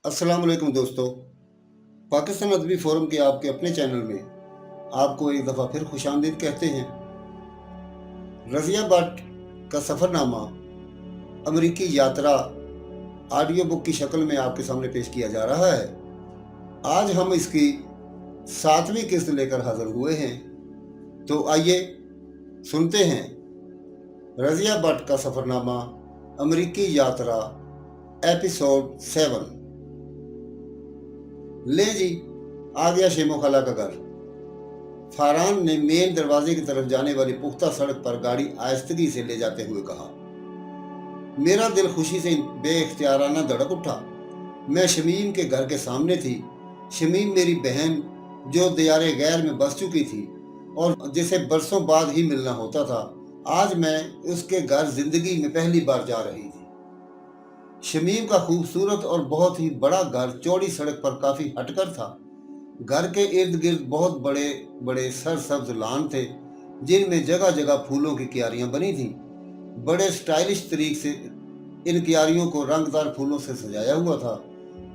अस्सलाम वालेकुम दोस्तों। पाकिस्तान अदबी फोरम के आपके अपने चैनल में आपको एक दफ़ा फिर खुशामदीद कहते हैं। रज़िया भट्ट का सफ़रनामा अमरीकी यात्रा ऑडियो बुक की शक्ल में आपके सामने पेश किया जा रहा है। आज हम इसकी 7वीं किस्त लेकर हाजिर हुए हैं, तो आइए सुनते हैं रज़िया भट्ट का सफ़रनामा अमरीकी यात्रा एपिसोड 7। ले जी, आ गया शेमो खाला का घर। फारान ने मेन दरवाजे की तरफ जाने वाली पुख्ता सड़क पर गाड़ी आहिस्तगी से ले जाते हुए कहा। मेरा दिल खुशी से बेइख्तियाराना धड़क उठा। मैं शमीम के घर के सामने थी। शमीम मेरी बहन, जो दियारे गैर में बस चुकी थी और जिसे बरसों बाद ही मिलना होता था, आज मैं उसके घर जिंदगी में पहली बार जा रही थी। शमीम का खूबसूरत और बहुत ही बड़ा घर चौड़ी सड़क पर काफी हटकर था। घर के इर्द गिर्द बहुत बड़े बड़े सरसब्ज लान थे, जिनमें जगह जगह फूलों की क्यारियां बनी थीं। बड़े स्टाइलिश तरीके से इन क्यारियों को रंगदार फूलों से सजाया हुआ था।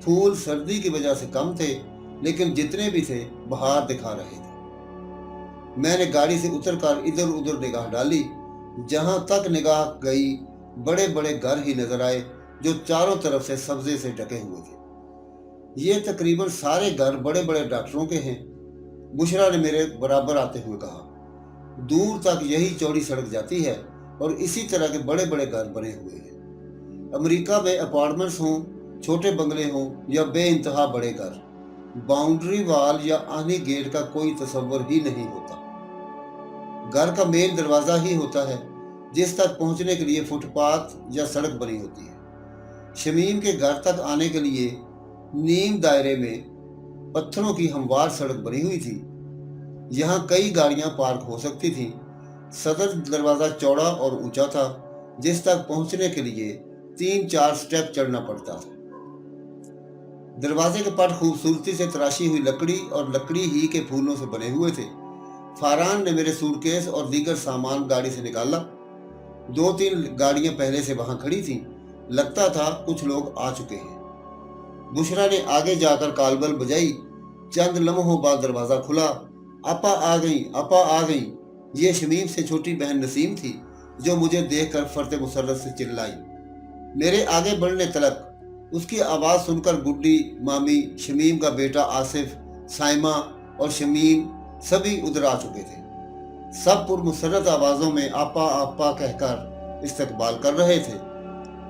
फूल सर्दी की वजह से कम थे, लेकिन जितने भी थे बहार दिखा रहे थे। मैंने गाड़ी से उतरकर इधर उधर निगाह डाली। जहां तक निगाह गई, बड़े बड़े घर ही नजर आए, जो चारों तरफ से सब्जे से ढके हुए थे। ये तकरीबन सारे घर बड़े बड़े डॉक्टरों के हैं, बुशरा ने मेरे बराबर आते हुए कहा। दूर तक यही चौड़ी सड़क जाती है और इसी तरह के बड़े बड़े घर बने हुए हैं। अमेरिका में अपार्टमेंट्स हों, छोटे बंगले हों या बेइंतहा बड़े घर, बाउंड्री वॉल या आने गेट का कोई तस्वर ही नहीं होता। घर का मेन दरवाजा ही होता है, जिस तक पहुंचने के लिए फुटपाथ या सड़क बनी होती है। शमीम के घर तक आने के लिए नीम दायरे में पत्थरों की हमवार सड़क बनी हुई थी। यहाँ कई गाड़ियां पार्क हो सकती थीं। सदर दरवाजा चौड़ा और ऊंचा था, जिस तक पहुंचने के लिए 3-4 स्टेप चढ़ना पड़ता था। दरवाजे के पट खूबसूरती से तराशी हुई लकड़ी और लकड़ी ही के फूलों से बने हुए थे। फारान ने मेरे सूटकेस और दीगर सामान गाड़ी से निकाला। 2-3 गाड़ियां पहले से वहां खड़ी थीं। लगता था कुछ लोग आ चुके हैं। बुशरा ने आगे जाकर कालबल बजाई। चंद लम्हों बाद दरवाजा खुला। आपा आ गई, आपा आ गई। ये शमीम से छोटी बहन नसीम थी, जो मुझे देखकर फरते मुसर्रत से चिल्लाई। मेरे आगे बढ़ने तलक उसकी आवाज सुनकर गुड्डी, मामी, शमीम का बेटा आसिफ, साइमा और शमीम सभी उधर आ चुके थे। सब पुरमुसर्रत आवाजों में आपा आपा कहकर इस्तकबाल कर रहे थे।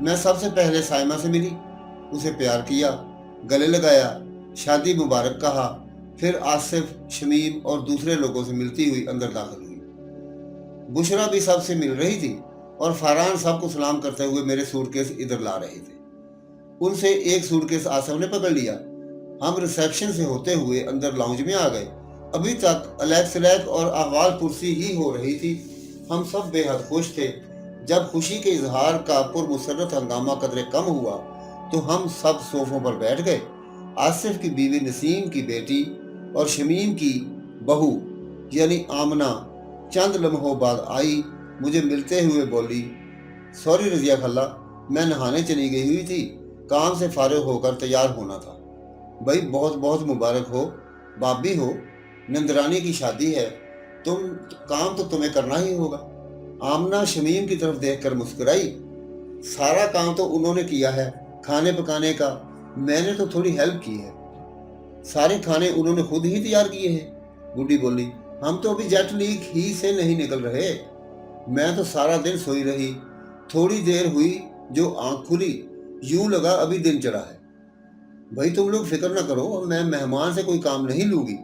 मैं सबसे पहले साइमा से मिली, उसे प्यार किया, गले लगाया, शादी मुबारक कहा। फिर आसिफ, शमीम और दूसरे लोगों से मिलती हुई अंदर दाखिल हुई। बुशरा भी सबसे मिल रही थी और फारान सबको सलाम करते हुए मेरे सूटकेस इधर ला रहे थे। उनसे एक सूटकेस आसिफ ने पकड़ लिया। हम रिसेप्शन से होते हुए अंदर लाउंज में आ गए। अभी तक अलैक और अहवाल पुरसी ही हो रही थी। हम सब बेहद खुश थे। जब खुशी के इजहार का पुरमुसर्रत हंगामा कदरे कम हुआ, तो हम सब सोफों पर बैठ गए। आसिफ की बीवी नसीम की बेटी और शमीम की बहू यानी आमना चंद लम्हों बाद आई। मुझे मिलते हुए बोली, सॉरी रजिया खल्ला, मैं नहाने चली गई हुई थी, काम से फारिग होकर तैयार होना था। भाई बहुत बहुत मुबारक हो, बाबी हो, नंदरानी की शादी है, काम तो तुम्हें करना ही होगा। आमना शमीम की तरफ देखकर मुस्कुराई। सारा काम तो उन्होंने किया है, खाने पकाने का मैंने तो थोड़ी हेल्प की है। सारे खाने उन्होंने खुद ही तैयार किए हैं। गुड्डी बोली, हम तो अभी जेट लीग ही से नहीं निकल रहे। मैं तो सारा दिन सोई रही। थोड़ी देर हुई जो आंख खुली, यूं लगा अभी दिन चढ़ा है। भाई तुम लोग फिक्र ना करो, मैं मेहमान से कोई काम नहीं लूंगी।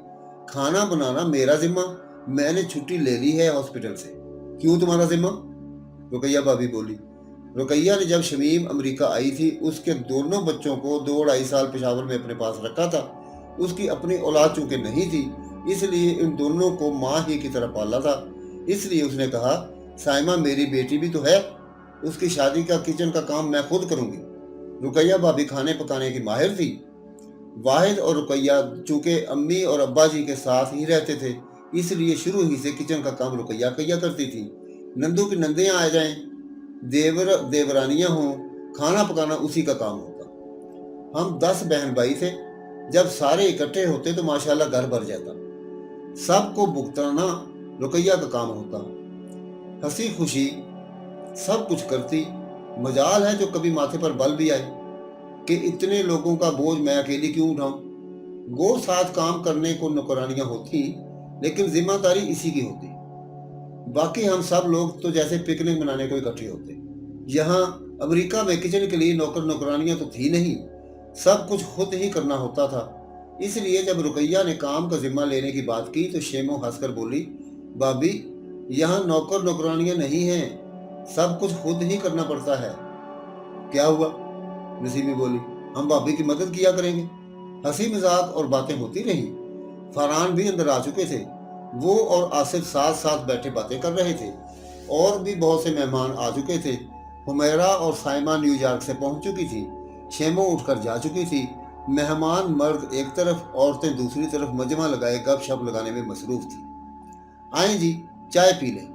खाना बनाना मेरा जिम्मा। मैंने छुट्टी ले ली है हॉस्पिटल से। क्यों तुम्हारा जिम्मा? रुकैया भाभी बोली। रुकैया ने जब शमीम अमेरिका आई थी, उसके दोनों बच्चों को 2-2.5 साल पेशावर में अपने पास रखा था। उसकी अपनी औलाद चूंकि नहीं थी, इसलिए इन दोनों को माँ ही की तरह पाला था। इसलिए उसने कहा, साइमा मेरी बेटी भी तो है, उसकी शादी का किचन का काम मैं खुद करूंगी। रुकैया भाभी खाने पकाने की माहिर थी। वाहिद और रुकैया चूंकि अम्मी और अब्बा जी के साथ ही रहते थे, इसलिए शुरू ही से किचन का काम रुकैया किया करती थी। नंदू की नंदियां आ जाएं, देवरानियां हों, खाना पकाना उसी का काम होगा। हम 10 बहन भाई थे। जब सारे इकट्ठे होते तो माशाल्लाह घर भर जाता। सबको भुगताना रुकैया का काम होता। हंसी खुशी सब कुछ करती। मजाल है जो कभी माथे पर बल भी आए कि इतने लोगों का बोझ मैं अकेली क्यों उठाऊं। गो साथ काम करने को नौकरानियां होती, लेकिन जिम्मेदारी इसी की होती। बाकी हम सब लोग तो जैसे पिकनिक मनाने को इकट्ठे होते। यहाँ अमेरिका में किचन के लिए नौकर नौकरानियां तो थी नहीं, सब कुछ खुद ही करना होता था। इसलिए जब रुकैया ने काम का जिम्मा लेने की बात की तो शेमो हंसकर बोली, भाभी यहाँ नौकर नौकरानियां नहीं हैं, सब कुछ खुद ही करना पड़ता है। क्या हुआ? नसीमी बोली, हम भाभी की मदद किया करेंगे। हंसी मजाक और बातें होती रही। फरहान भी अंदर आ चुके थे। वो और आसिफ साथ साथ बैठे बातें कर रहे थे। और भी बहुत से मेहमान आ चुके थे। हुमैरा और साइमा न्यूयॉर्क से पहुंच चुकी थी। शेमो उठकर जा चुकी थी। मेहमान मर्द एक तरफ, औरतें दूसरी तरफ मजमा लगाए गपशप लगाने में मसरूफ थी। आए जी, चाय पी लें,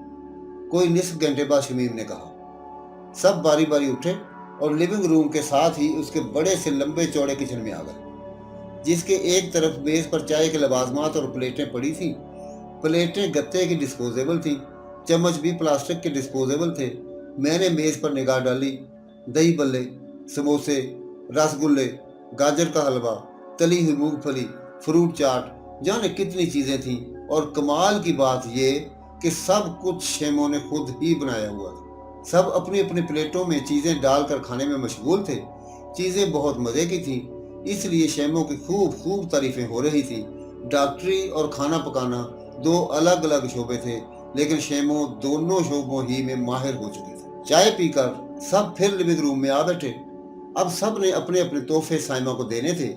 कोई निस्फ घंटे बाद शमीम ने कहा। सब बारी बारी उठे और लिविंग रूम के साथ ही उसके बड़े से लंबे चौड़े किचन में आ गए, जिसके एक तरफ मेज पर चाय के लवाजमात और प्लेटें पड़ी थीं। प्लेटें गत्ते की डिस्पोजेबल थीं, चम्मच भी प्लास्टिक के डिस्पोजेबल थे। मैंने मेज पर निगाह डाली। दही बल्ले, समोसे, रसगुल्ले, गाजर का हलवा, तली हुई मूंगफली, फ्रूट चाट, जाने कितनी चीजें थीं। और कमाल की बात यह कि सब कुछ शेमो ने खुद ही बनाया हुआ था। सब अपनी अपनी प्लेटों में चीजें डालकर खाने में मशगूल थे। चीजें बहुत मजे की थीं, इसलिए शेमो की खूब खूब तारीफें हो रही थी। डॉक्टरी और खाना पकाना दो अलग अलग शोबे थे, लेकिन शेमो दोनों शोबों ही में माहिर हो चुकी थी। चाय पीकर सब फिर लिविंग रूम में आ बैठे। अब सब ने अपने अपने तोहफे साइमा को देने थे।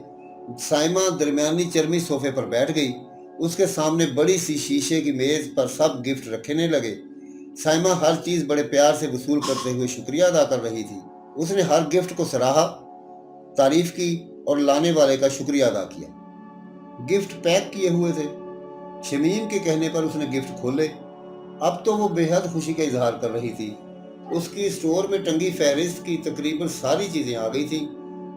साइमा दरमियानी चरमी सोफे पर बैठ गई। उसके सामने बड़ी सी शीशे की मेज पर सब गिफ्ट रखने लगे। साइमा हर चीज बड़े प्यार से वसूल करते हुए शुक्रिया अदा कर रही थी। उसने हर गिफ्ट को सराहा, तारीफ की और लाने वाले का शुक्रिया अदा किया। गिफ्ट पैक किए हुए थे। शमीम के कहने पर उसने गिफ्ट खोले। अब तो वो बेहद खुशी का इजहार कर रही थी। उसकी स्टोर में टंगी फहरिस्त की तकरीबन सारी चीजें आ गई थी।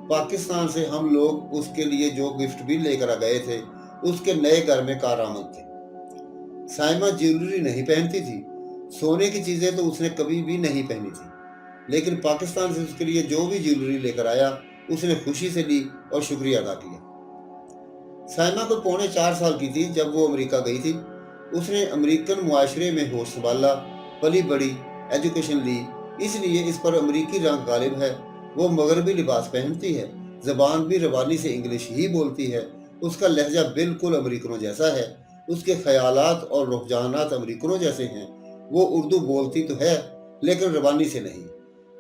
पाकिस्तान से हम लोग उसके लिए जो गिफ्ट भी लेकर आ गए थे, उसके नए घर में कारआमद थे। साइमा ज्वेलरी नहीं पहनती थी। सोने की चीजें तो उसने कभी भी नहीं पहनी थी, लेकिन पाकिस्तान से उसके लिए जो भी ज्वेलरी लेकर आया, उसने खुशी से ली और शुक्रिया अदा किया। साइमा को पौने 4 साल की थी जब वो अमेरिका गई थी। उसने अमेरिकन मुआशरे में होश संभाला, पली बड़ी, एजुकेशन ली, इसलिए इस पर अमेरिकी रंग गालिब है। वो मगरबी लिबास पहनती है, जबान भी रवानी से इंग्लिश ही बोलती है। उसका लहजा बिल्कुल अमेरिकनों जैसा है। उसके ख्यालात और रुझानात अमेरिकनों जैसे हैं। वो उर्दू बोलती तो है, लेकिन रवानी से नहीं।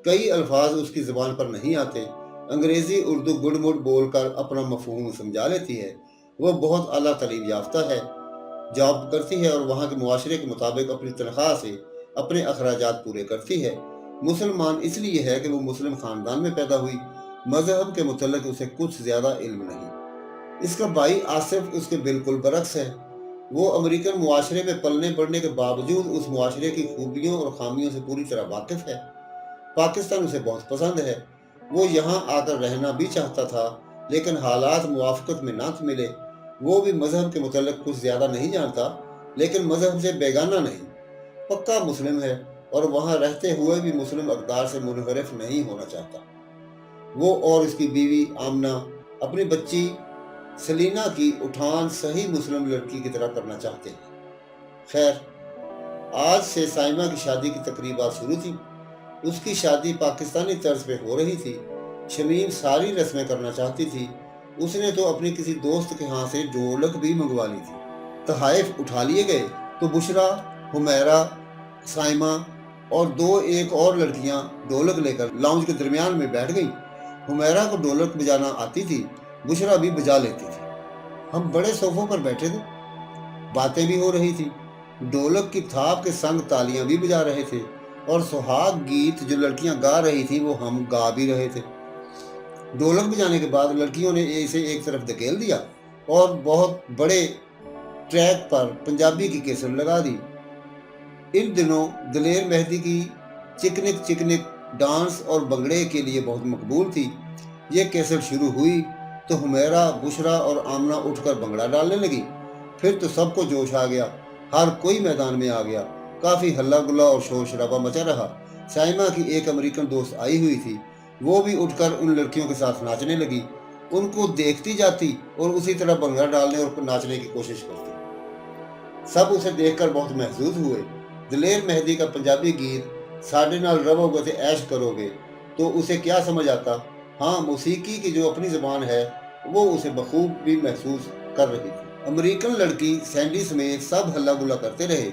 कई अल्फाज उसकी ज़बान पर नहीं आते। अंग्रेज़ी उर्दू गुड़मुड़ बोलकर अपना मफहूम समझा लेती है। वो बहुत आला तालीम याफ्ता है, जॉब करती है और वहाँ के मुआशरे के मुताबिक अपनी तनख्वाह से अपने अखराजात पूरे करती है। मुसलमान इसलिए है कि वो मुस्लिम खानदान में पैदा हुई। मजहब के मुतल्लिक उसे कुछ ज़्यादा इल्म नहीं। इसका भाई आसिफ उसके बिल्कुल बरक्स है। वो अमेरिकन मुआशरे में पलने बढ़ने के बावजूद उस मुआशरे की खूबियों और खामियों से पूरी तरह वाकिफ है। पाकिस्तान उसे बहुत पसंद है। वो यहाँ आकर रहना भी चाहता था, लेकिन हालात मुवाफकत में ना मिले। वो भी मजहब के मुतल्लिक कुछ ज्यादा नहीं जानता, लेकिन मजहब से बेगाना नहीं, पक्का मुस्लिम है और वहाँ रहते हुए भी मुस्लिम अक़दार से मुनहरिफ नहीं होना चाहता। वो और उसकी बीवी आमना अपनी बच्ची सलीना की उठान सही मुस्लिम लड़की की तरह करना चाहते हैं। खैर, आज से साइमा की शादी की तकरीबात शुरू थी। उसकी शादी पाकिस्तानी तर्ज पे हो रही थी। शमीम सारी रस्में करना चाहती थी। उसने तो अपनी किसी दोस्त के यहाँ से ढोलक भी मंगवा ली थी। तहाइफ उठा लिए गए तो बुशरा, हुमैरा, साइमा और एक और लड़कियां ढोलक लेकर लाउंज के दरमियान में बैठ गईं। हुमैरा को ढोलक बजाना आती थी, बुशरा भी बजा लेती थी। हम बड़े सोफों पर बैठे थे, बातें भी हो रही थी। ढोलक की थाप के संग तालियां भी बजा रहे थे और सुहाग गीत जो लड़कियां गा रही थी वो हम गा भी रहे थे। ढोलक बजाने के बाद लड़कियों ने इसे एक तरफ धकेल दिया और बहुत बड़े ट्रैक पर पंजाबी की केसर लगा दी। इन दिनों दलेर मेहदी की चिकनिक चिकनिक डांस और भंगड़े के लिए बहुत मकबूल थी। ये कैसेट शुरू हुई तो हुमैरा, बुशरा और आमना उठकर भंगड़ा डालने लगी। फिर तो सबको जोश आ गया, हर कोई मैदान में आ गया। काफी हल्ला गुल्ला और शोर शराबा मचा रहा। साइमा की एक अमेरिकन दोस्त आई हुई थी, वो भी उठकर उन लड़कियों के साथ नाचने लगी। उनको देखती जाती और उसी तरह भंगड़ा डालने और नाचने की कोशिश करती। सब उसे देखकर बहुत महसूस हुए। दलेर मेहदी का पंजाबी गीत साडे नाल रवोगे ते ऐश करोगे, तो उसे क्या समझ आता। हाँ, मौसीकी की जो अपनी जुबान है वो उसे बखूब भी महसूस कर रही थी। अमेरिकन लड़की सैंडी समेत सब हल्ला गुल्ला करते रहे।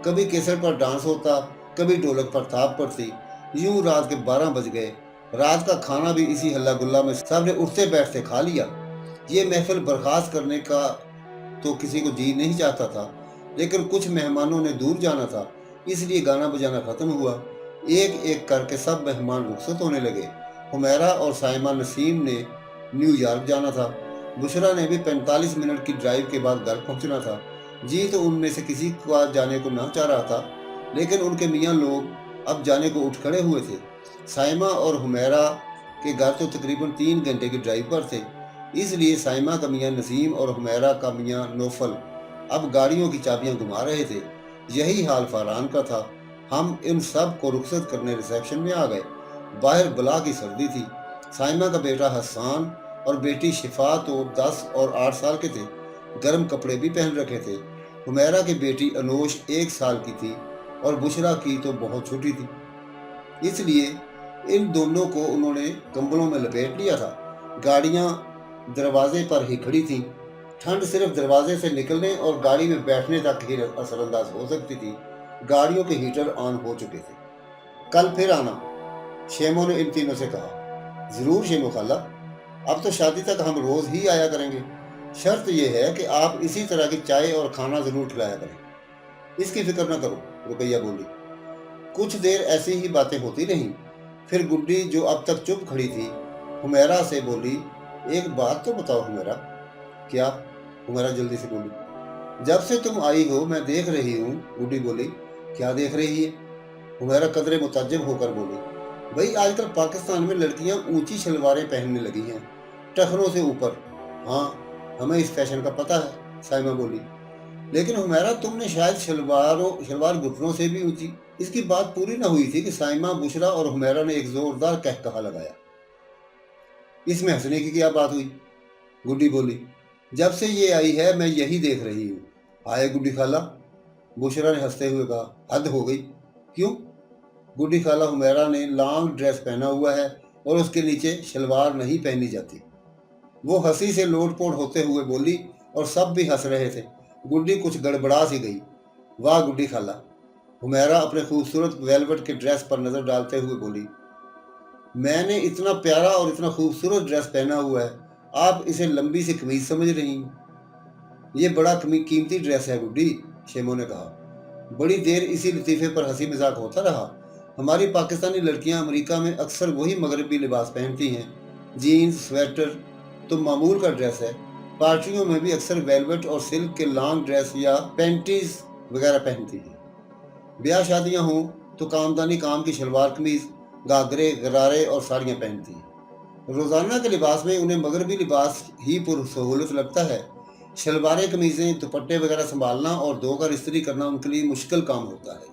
कभी केसर पर डांस होता, कभी ढोलक पर थाप पड़ती। यूं रात के 12 बज गए। रात का खाना भी इसी हल्ला गुल्ला में सबने उठते बैठते खा लिया। ये महफिल बर्खास्त करने का तो किसी को जी नहीं चाहता था, लेकिन कुछ मेहमानों ने दूर जाना था, इसलिए गाना बजाना खत्म हुआ। एक एक करके सब मेहमान रुखसत होने लगे। हुमैरा और साइमा नसीम ने न्यूयॉर्क जाना था। बुशरा ने भी 45 मिनट की ड्राइव के बाद घर पहुंचना था। जी तो उनमें से किसी को जाने को ना चाह रहा था, लेकिन उनके मियाँ लोग अब जाने को उठ खड़े हुए थे। साइमा और हुमैरा के घर तो तकरीबन 3 घंटे की ड्राइव पर थे, इसलिए साइमा का मियाँ नसीम और हुमैरा का मियाँ नौफल अब गाड़ियों की चाबियां घुमा रहे थे। यही हाल फरहान का था। हम इन सब को रुखसत करने रिसेप्शन में आ गए। बाहर बला की सर्दी थी। साइमा का बेटा हसान और बेटी शिफा तो 10 और 8 साल के थे। गर्म कपड़े भी पहन रखे थे। हुमैरा की बेटी अनोश 1 साल की थी और बुशरा की तो बहुत छोटी थी, इसलिए इन दोनों को उन्होंने कंबलों में लपेट लिया था। गाड़ियां दरवाजे पर ही खड़ी थीं। ठंड सिर्फ दरवाजे से निकलने और गाड़ी में बैठने तक ही असरअंदाज हो सकती थी। गाड़ियों के हीटर ऑन हो चुके थे। कल फिर आना, शेमो ने इन तीनों से कहा। जरूर शेमो खाला, अब तो शादी तक हम रोज ही आया करेंगे। शर्त यह है कि आप इसी तरह की चाय और खाना जरूर खिलाया करें। इसकी फिक्र न करो, रुकैया बोली। कुछ देर ऐसी ही बातें होती रहीं। फिर गुड्डी, जो अब तक चुप खड़ी थी, हुमैरा से बोली, एक बात तो बताओ हुमैरा। क्या? हुमैरा जल्दी से बोली। जब से तुम आई हो मैं देख रही हूँ। गुड्डी बोली। क्या देख रही है? हुमैरा कदरे मुताज्जब होकर बोली, भाई आजकल पाकिस्तान में लड़कियां ऊंची शलवारें पहनने लगी हैं, टखनों से ऊपर। हाँ, हमें इस फैशन का पता है, साइमा बोली। लेकिन हुमैरा, तुमने शायद शलवार घुटनों से भी ऊंची। इसकी बात पूरी न हुई थी कि साइमा, बुशरा और हुमैरा ने एक जोरदार कहकहा लगाया। इसमें हंसने की क्या बात हुई? गुड्डी बोली। जब से ये आई है मैं यही देख रही हूँ। आए गुड्डी खाला, बुशरा ने हंसते हुए कहा। हद हो गई। क्यों? गुड्डी खाला, हुमैरा ने लॉन्ग ड्रेस पहना हुआ है और उसके नीचे शलवार नहीं पहनी जाती। वो हंसी से लोटपोट होते हुए बोली और सब भी हंस रहे थे। गुड्डी कुछ गड़बड़ा सी गई। वाह गुड्डी खाला, हुमैरा अपने खूबसूरत वेलवेट के ड्रेस पर नजर डालते हुए बोली। मैंने इतना प्यारा और इतना खूबसूरत ड्रेस पहना हुआ है, आप इसे लंबी सी कमीज समझ रही हैं। ये बड़ा कीमती ड्रेस है गुड्डी, शेमो ने कहा। बड़ी देर इसी लतीफे पर हंसी मजाक होता रहा। हमारी पाकिस्तानी लड़कियां अमेरिका में अक्सर वही मगरबी लिबास पहनती हैं, जीन्स, स्वेटर तो मामूल का ड्रेस है। पार्टियों में भी अक्सर वेलवेट और सिल्क के लॉन्ग ड्रेस या पैंटीज वगैरह पहनती हैं। ब्याह शादियां हों तो कामदानी काम की शलवार कमीज, घाघरे, गरारे और साड़ियां पहनती हैं। रोजाना के लिबास में उन्हें मगरबी लिबास ही पुरसहूलत लगता है। शलवारें, कमीजें, दुपट्टे वगैरह संभालना और धोकर इस्त्री करना उनके लिए मुश्किल काम होता है,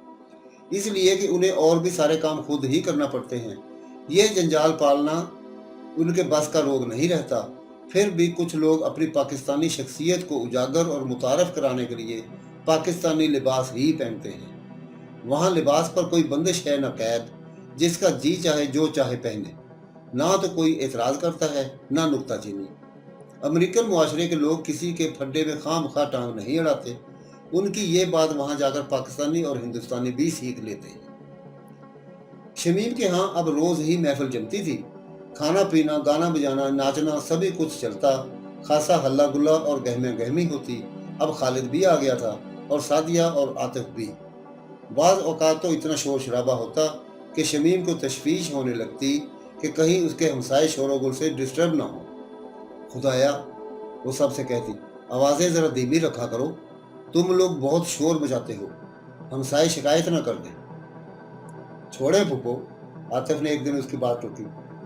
इसलिए कि उन्हें और भी सारे काम खुद ही करना पड़ते हैं। ये जंजाल पालना उनके बस का रोग नहीं रहता। फिर भी कुछ लोग अपनी पाकिस्तानी शख्सियत को उजागर और मुतारफ कराने के लिए पाकिस्तानी लिबास ही पहनते हैं। वहाँ लिबास पर कोई बंदिश है न कैद, जिसका जी चाहे जो चाहे पहने। ना तो कोई एतराज करता है, ना नुक्ताचीनी। अमेरिकन मुआशरे के लोग किसी के फड्डे में खामखा टांग नहीं अड़ाते। उनकी ये बात वहां जाकर पाकिस्तानी और हिंदुस्तानी भी सीख लेते हैं। शमीम के यहाँ अब रोज ही महफिल जमती थी। खाना पीना, गाना बजाना, नाचना सभी कुछ चलता। खासा हल्ला गुल्ला और गहमे गहमी होती। अब खालिद भी आ गया था और सादिया और आतिफ भी। बाज़ औकात तो इतना शोर शराबा होता कि शमीम को तशवीश होने लगती कि कहीं उसके हमसाए शोरोगुल से डिस्टर्ब ना हो। खुदाया, वो सबसे कहती, आवाज़ें ज़रा धीमी रखा करो, तुम लोग बहुत शोर मचाते हो, हमसाए शिकायत ना कर दें। छोड़े फूफो, आतिफ ने एक दिन उसकी बात टोकी।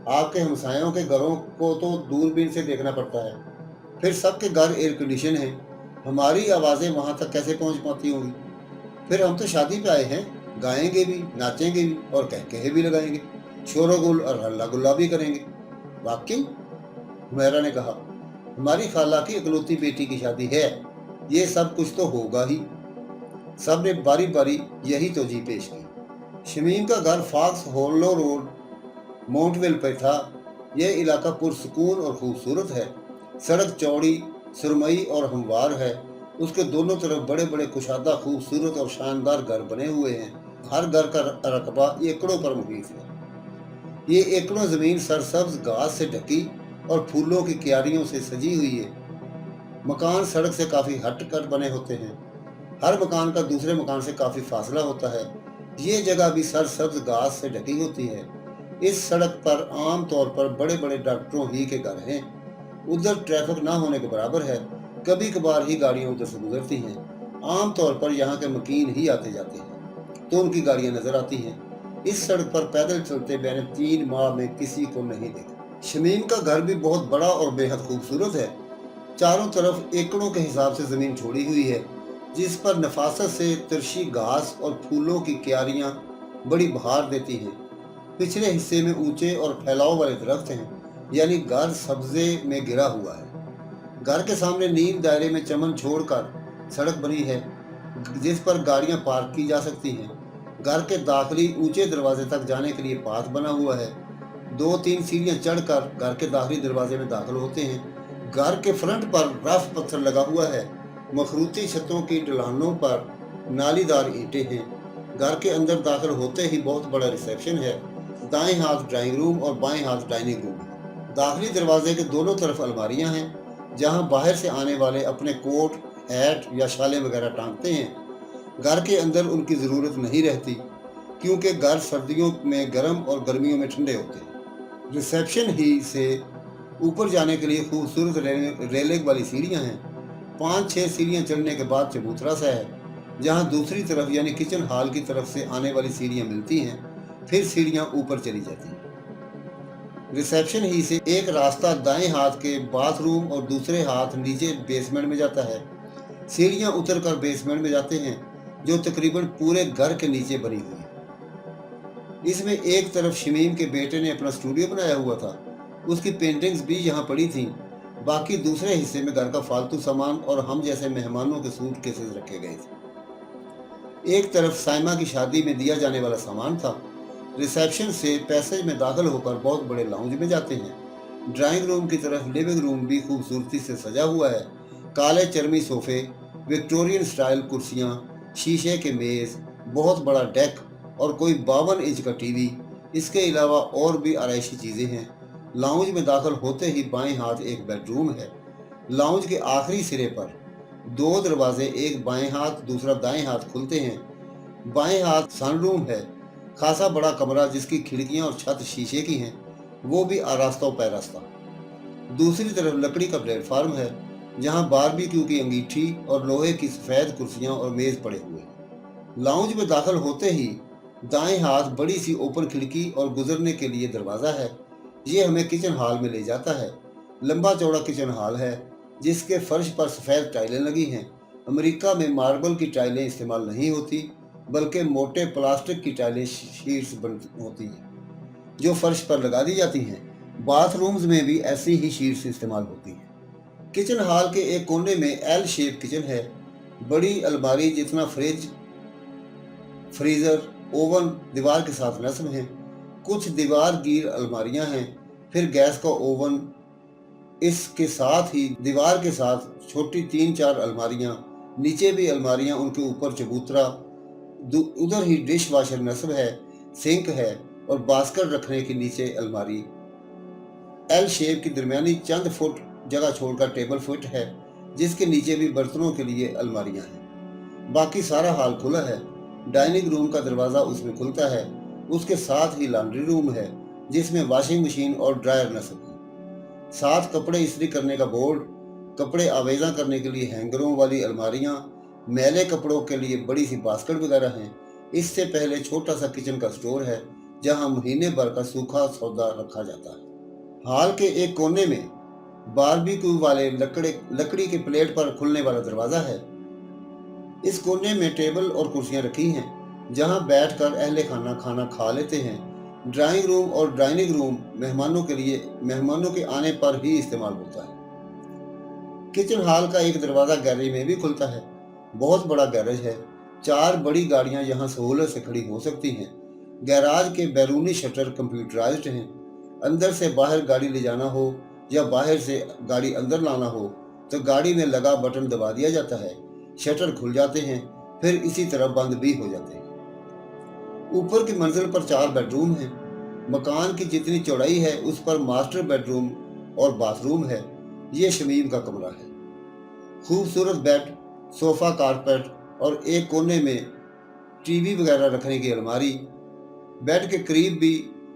आपके हमसायों के घरों को तो दूरबीन से देखना पड़ता है, फिर सबके घर एयर कंडीशन है, हमारी आवाज़ें वहाँ तक कैसे पहुँच पाती होंगी? फिर हम तो शादी पे आए हैं, गाएंगे भी, नाचेंगे भी और कहकहे भी लगाएंगे, शोरगुल और हल्ला गुल्ला भी करेंगे। वाकई? हुमैरा ने कहा, हमारी खाला की इकलौती बेटी की शादी है, ये सब कुछ तो होगा ही। सब ने बारी बारी यही तोजी पेश की। शमीम का घर फॉक्स होलो रोड माउंटवेल पर था। यह इलाका पुरसकून और खूबसूरत है। सड़क चौड़ी, सुरमई और हमवार है। उसके दोनों तरफ बड़े बड़े कुशादा, खूबसूरत और शानदार घर बने हुए हैं। हर घर का रकबा एकड़ों पर मुहित है। ये एकड़ों जमीन सरसब्ज घास से ढकी और फूलों की क्यारियों से सजी हुई है। मकान सड़क से काफी हट कर बने होते हैं। हर मकान का दूसरे मकान से काफी फासला होता है। ये जगह भी सरसब्ज घास से ढकी होती है। इस सड़क पर आम तौर पर बड़े बड़े डॉक्टरों ही के घर हैं। उधर ट्रैफिक ना होने के बराबर है। कभी कभार ही गाड़ियां उधर से गुजरती हैं। आम तौर पर यहाँ के मकीन ही आते जाते हैं तो उनकी गाड़ियां नजर आती हैं। इस सड़क पर पैदल चलते मैंने 3 माह में किसी को नहीं देखा। शमीम का घर भी बहुत बड़ा और बेहद खूबसूरत है। चारों तरफ एकड़ों के हिसाब से जमीन छोड़ी हुई है, जिस पर नफासत से तिरछी घास और फूलों की क्यारियां बड़ी बहार देती हैं। पिछले हिस्से में ऊंचे और फैलाव वाले दरख्त हैं, यानी घर सब्जे में घिरा हुआ है। घर के सामने नीम दायरे में चमन छोड़कर सड़क बनी है, जिस पर गाड़ियां पार्क की जा सकती हैं। घर के दाखिली ऊंचे दरवाजे तक जाने के लिए पाथ बना हुआ है। 2-3 सीढ़ियां चढ़कर घर के दाखिली दरवाजे में दाखिल होते हैं। घर के फ्रंट पर रफ पत्थर लगा हुआ है। मखरूती छतों की ढलानों पर नालीदार ईंटें हैं। घर के अंदर दाखिल होते ही बहुत बड़ा रिसेप्शन है। दाएं हाथ ड्राइंग रूम और बाएं हाथ डाइनिंग रूम है। दाखिली दरवाजे के दोनों तरफ अलमारियां हैं, जहां बाहर से आने वाले अपने कोट, हैट या शालें वगैरह टांगते हैं। घर के अंदर उनकी ज़रूरत नहीं रहती, क्योंकि घर सर्दियों में गर्म और गर्मियों में ठंडे होते हैं। रिसेप्शन ही से ऊपर जाने के लिए खूबसूरत रेलिंग वाली सीढ़ियां हैं। 5-6 सीढ़ियां चढ़ने के बाद चबूतरा सा है, जहां दूसरी तरफ यानी किचन हॉल की तरफ से आने वाली सीढ़ियां मिलती हैं। फिर सीढ़ियां ऊपर चली जाती हैं। रिसेप्शन ही से एक रास्ता दाएं हाथ के बाथरूम और दूसरे हाथ नीचे बेसमेंट में जाता है। सीढ़ियां उतरकर बेसमेंट में जाते हैं, जो तकरीबन पूरे घर के नीचे बनी हुई है। इसमें एक तरफ शमीम के बेटे ने अपना स्टूडियो बनाया हुआ था। उसकी पेंटिंग्स भी यहाँ पड़ी थीं। बाकी दूसरे हिस्से में घर का फालतू सामान और हम जैसे मेहमानों के सूट केसेस रखे गए थे। एक तरफ साइमा की शादी में दिया जाने वाला सामान था। रिसेप्शन से पैसेज में दाखिल होकर बहुत बड़े लाउंज में जाते हैं। ड्राइंग रूम की तरफ लिविंग रूम भी खूबसूरती से सजा हुआ है। काले चरमी सोफे, विक्टोरियन स्टाइल कुर्सियां, शीशे के मेज, बहुत बड़ा डेक और कोई 52 इंच का टीवी। इसके अलावा और भी आराइशी चीजें हैं। लाउंज में दाखिल होते ही बाएं हाथ एक बेडरूम है। लाउंज के आखिरी सिरे पर 2 दरवाजे, एक बाएं हाथ दूसरा दाएं हाथ खुलते हैं। बाएं हाथ सनरूम है, खासा बड़ा कमरा जिसकी खिड़कियां और छत शीशे की हैं, वो भी आरास्ता पैरास्ता। दूसरी तरफ लकड़ी का प्लेटफार्म है, जहां बारबेक्यू की अंगीठी और लोहे की सफेद कुर्सियां और मेज पड़े हुए हैं। लाउंज में दाखिल होते ही दाएं हाथ बड़ी सी ओपन खिड़की और गुजरने के लिए दरवाजा है। ये हमें किचन हॉल में ले जाता है। लंबा चौड़ा किचन हॉल है, जिसके फर्श पर सफेद टाइलें लगी हैं। अमेरिका में मार्बल की टाइलें इस्तेमाल नहीं होती, बल्कि मोटे प्लास्टिक की टाइलें शीट्स होती हैं, जो फर्श पर लगा दी जाती हैं। बाथरूम्स में भी ऐसी ही शीट्स इस्तेमाल होती हैं। किचन हॉल के एक कोने में एल शेप किचन है। बड़ी अलमारी जितना फ्रिज, फ्रीजर, ओवन दीवार के साथ नस्ब हैं। कुछ दीवार गिर अलमारियां हैं। फिर गैस का ओवन, इसके साथ ही दीवार के साथ छोटी 3-4 अलमारियां, नीचे भी अलमारियां, उनके ऊपर चबूतरा, उधर ही डिश वॉशर नस्ब है, सिंक है और बास्केट रखने के नीचे अलमारी। एल शेप की दरमियानी चंद फुट जगह छोड़कर टेबल फुट है, जिसके नीचे भी बर्तनों के लिए अलमारियां हैं। बाकी सारा हॉल खुला है। डाइनिंग रूम का दरवाजा उसमें खुलता है। उसके साथ ही लॉन्ड्री रूम है, जिसमें वॉशिंग मशीन और ड्रायर नस्ब है। साथ कपड़े इस्त्री करने का बोर्ड, कपड़े आवेजा करने के लिए हैंगरों वाली अलमारियां, मैले कपड़ों के लिए बड़ी सी बास्केट वगैरह हैं। इससे पहले छोटा सा किचन का स्टोर है, जहां महीने भर का सूखा सौदा रखा जाता है। हॉल के एक कोने में बारबेक्यू वाले लकड़ी के प्लेट पर खुलने वाला दरवाजा है। इस कोने में टेबल और कुर्सियां रखी हैं, जहां बैठकर अहले खाना खाना खा लेते हैं। ड्राइंग रूम और डाइनिंग रूम मेहमानों के आने पर ही इस्तेमाल होता है। किचन हॉल का एक दरवाजा गैलरी में भी खुलता है। बहुत बड़ा गैरेज है। 4 बड़ी गाड़ियां यहां सहूलत से खड़ी हो सकती हैं। गैराज के बैरूनी शटर कंप्यूटराइज्ड हैं। अंदर से बाहर गाड़ी ले जाना हो या बाहर से गाड़ी अंदर लाना हो तो गाड़ी में लगा बटन दबा दिया जाता है, शटर खुल जाते हैं, फिर इसी तरह बंद भी हो जाते हैं। ऊपर की मंजिल पर 4 बेडरूम हैं। मकान की जितनी चौड़ाई है उस पर मास्टर बेडरूम और बाथरूम है। ये शमीम का कमरा है। खूबसूरत बेड, सोफा, कारपेट और एक कोने में टीवी वगैरह रखने की अलमारी। बेड के करीब भी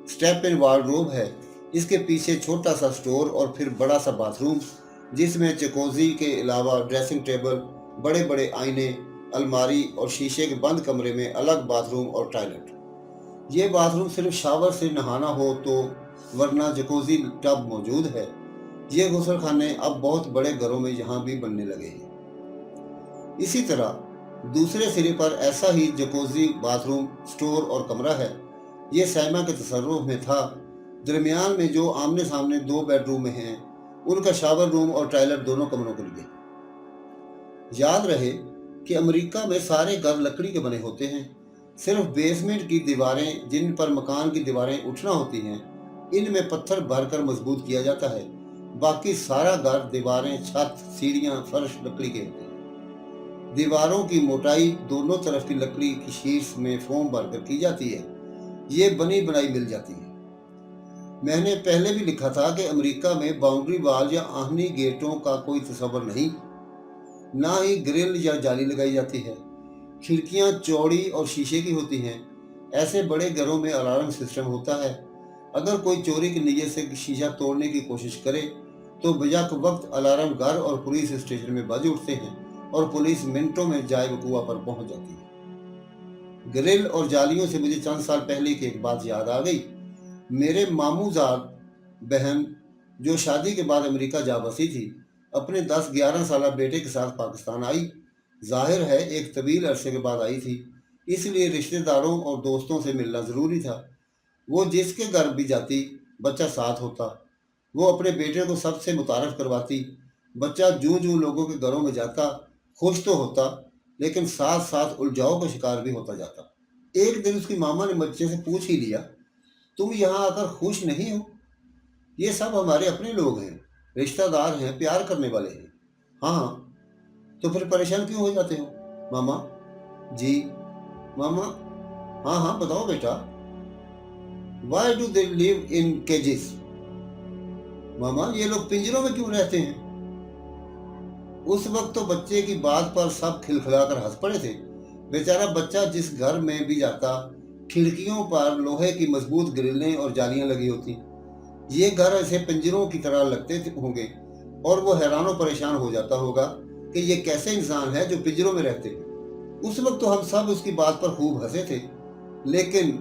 स्टेप इन वार्डरोब है। इसके पीछे छोटा सा स्टोर और फिर बड़ा सा बाथरूम, जिसमें जकूज़ी के अलावा ड्रेसिंग टेबल, बड़े बड़े आईने, अलमारी और शीशे के बंद कमरे में अलग बाथरूम और टॉयलेट। ये बाथरूम सिर्फ शावर से नहाना हो तो, वरना जकूज़ी टब मौजूद है। ये गुसल खाने अब बहुत बड़े घरों में यहाँ भी बनने लगे हैं। इसी तरह दूसरे सिरे पर ऐसा ही जकूज़ी, बाथरूम, स्टोर और कमरा है। ये सैमा के तसर्रुफ में था। दरमियान में जो आमने सामने 2 बेडरूम में हैं, उनका शावर रूम और टॉयलेट दोनों कमरों के लिए। याद रहे कि अमेरिका में सारे घर लकड़ी के बने होते हैं। सिर्फ बेसमेंट की दीवारें, जिन पर मकान की दीवारें उठना होती हैं, इनमें पत्थर भरकर मजबूत किया जाता है। बाकी सारा घर, दीवारें, छत, सीढ़ियां, फर्श लकड़ी के होते हैं। दीवारों की मोटाई दोनों तरफ की लकड़ी की शीट्स में फोम भरकर की जाती है। ये बनी बनाई मिल जाती है। मैंने पहले भी लिखा था कि अमेरिका में बाउंड्री वॉल या आहनी गेटों का कोई तस्वर नहीं, ना ही ग्रिल या जाली लगाई जाती है। खिड़कियां चौड़ी और शीशे की होती हैं। ऐसे बड़े घरों में अलार्म सिस्टम होता है। अगर कोई चोरी की नीयत से शीशा तोड़ने की कोशिश करे तो बजाक वक्त अलार्म घर और पुलिस स्टेशन में बज उठते हैं और पुलिस मिनटों में जाए वकूआ पर पहुंच जाती है। ग्रिल और जालियों से मुझे चंद साल पहले की एक बात याद आ गई। मेरे मामूजाद बहन, जो शादी के बाद अमेरिका जा बसी थी, अपने 10-11 साल बेटे के साथ पाकिस्तान आई। जाहिर है एक तवील अरसे के बाद आई थी, इसलिए रिश्तेदारों और दोस्तों से मिलना ज़रूरी था। वो जिसके घर भी जाती, बच्चा साथ होता। वो अपने बेटे को सबसे मुतारफ़ करवाती। बच्चा जूं जूं लोगों के घरों में जाता, खुश तो होता, लेकिन साथ साथ उलझाव का शिकार भी होता जाता। एक दिन उसकी मामा ने बच्चे से पूछ ही लिया, तुम यहाँ आकर खुश नहीं हो? ये सब हमारे अपने लोग हैं, रिश्तेदार हैं, प्यार करने वाले हैं। हाँ, तो फिर परेशान क्यों हो जाते हो? मामा जी। मामा हाँ हाँ बताओ बेटा। Why do they live in cages? मामा ये लोग पिंजरों में क्यों रहते हैं? उस वक्त तो बच्चे की बात पर सब खिलखिलाकर हंस पड़े थे। बेचारा बच्चा जिस घर में भी जाता, खिड़कियों पर लोहे की मजबूत ग्रिलें और जालियां लगी होती। ये घर ऐसे पिंजरों की तरह लगते होंगे और वो हैरान और परेशान हो जाता होगा कि ये कैसे इंसान है जो पिंजरों में रहते हैं। उस वक्त तो हम सब उसकी बात पर खूब हंसे थे, लेकिन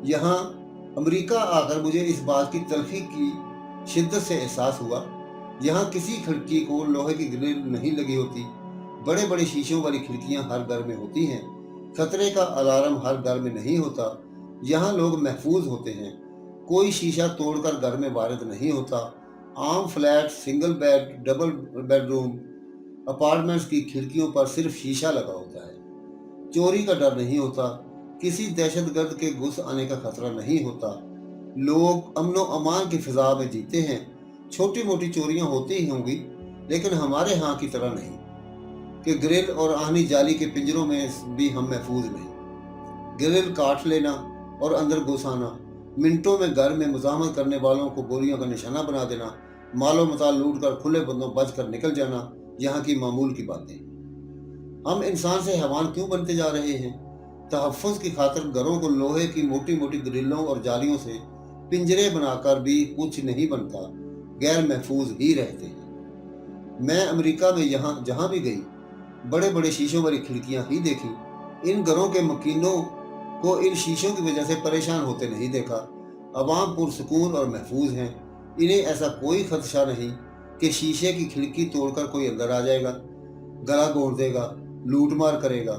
यहाँ अमेरिका आकर मुझे इस बात की तलखी की शिद्दत से एहसास हुआ। यहाँ किसी खिड़की को लोहे की ग्रिल नहीं लगी होती। बड़े बड़े शीशों वाली खिड़कियां हर घर में होती हैं। खतरे का अलार्म हर घर में नहीं होता। यहाँ लोग महफूज होते हैं। कोई शीशा तोड़कर घर में वारिद नहीं होता। आम flat, single bed, double bedroom apartments की खिड़कियों पर सिर्फ शीशा लगा होता है। चोरी का डर नहीं होता। किसी दहशतगर्द के घुस आने का खतरा नहीं होता। लोग अमनो अमान की फिजा में जीते हैं। छोटी मोटी चोरियां होती ही होंगी, लेकिन हमारे यहाँ की तरह नहीं कि ग्रिल और आहनी जाली के पिंजरों में भी हम महफूज नहीं। ग्रिल काट लेना और अंदर घुस आना, मिनटों में घर में मुजाहमत करने वालों को गोलियों का निशाना बना देना, मालो मताल लूट कर खुले बंदों बच कर निकल जाना, यहाँ की मामूल की बातें। हम इंसान से हैवान क्यों बनते जा रहे हैं? तहफ़्फ़ुज़ की खातिर घरों को लोहे की मोटी मोटी ग्रिलों और जालियों से पिंजरे बनाकर भी कुछ नहीं बनता, गैर महफूज ही रहते हैं। मैं अमेरिका में यहाँ जहाँ भी गई, बड़े बड़े शीशों वाली खिड़कियाँ ही देखी। इन घरों के मकीनों को इन शीशों की वजह से परेशान होते नहीं देखा। अवाम पुरसुकून और महफूज हैं। इन्हें ऐसा कोई खदशा नहीं कि शीशे की खिड़की तोड़कर कोई अंदर आ जाएगा, गला घोंट देगा, लूट मार करेगा।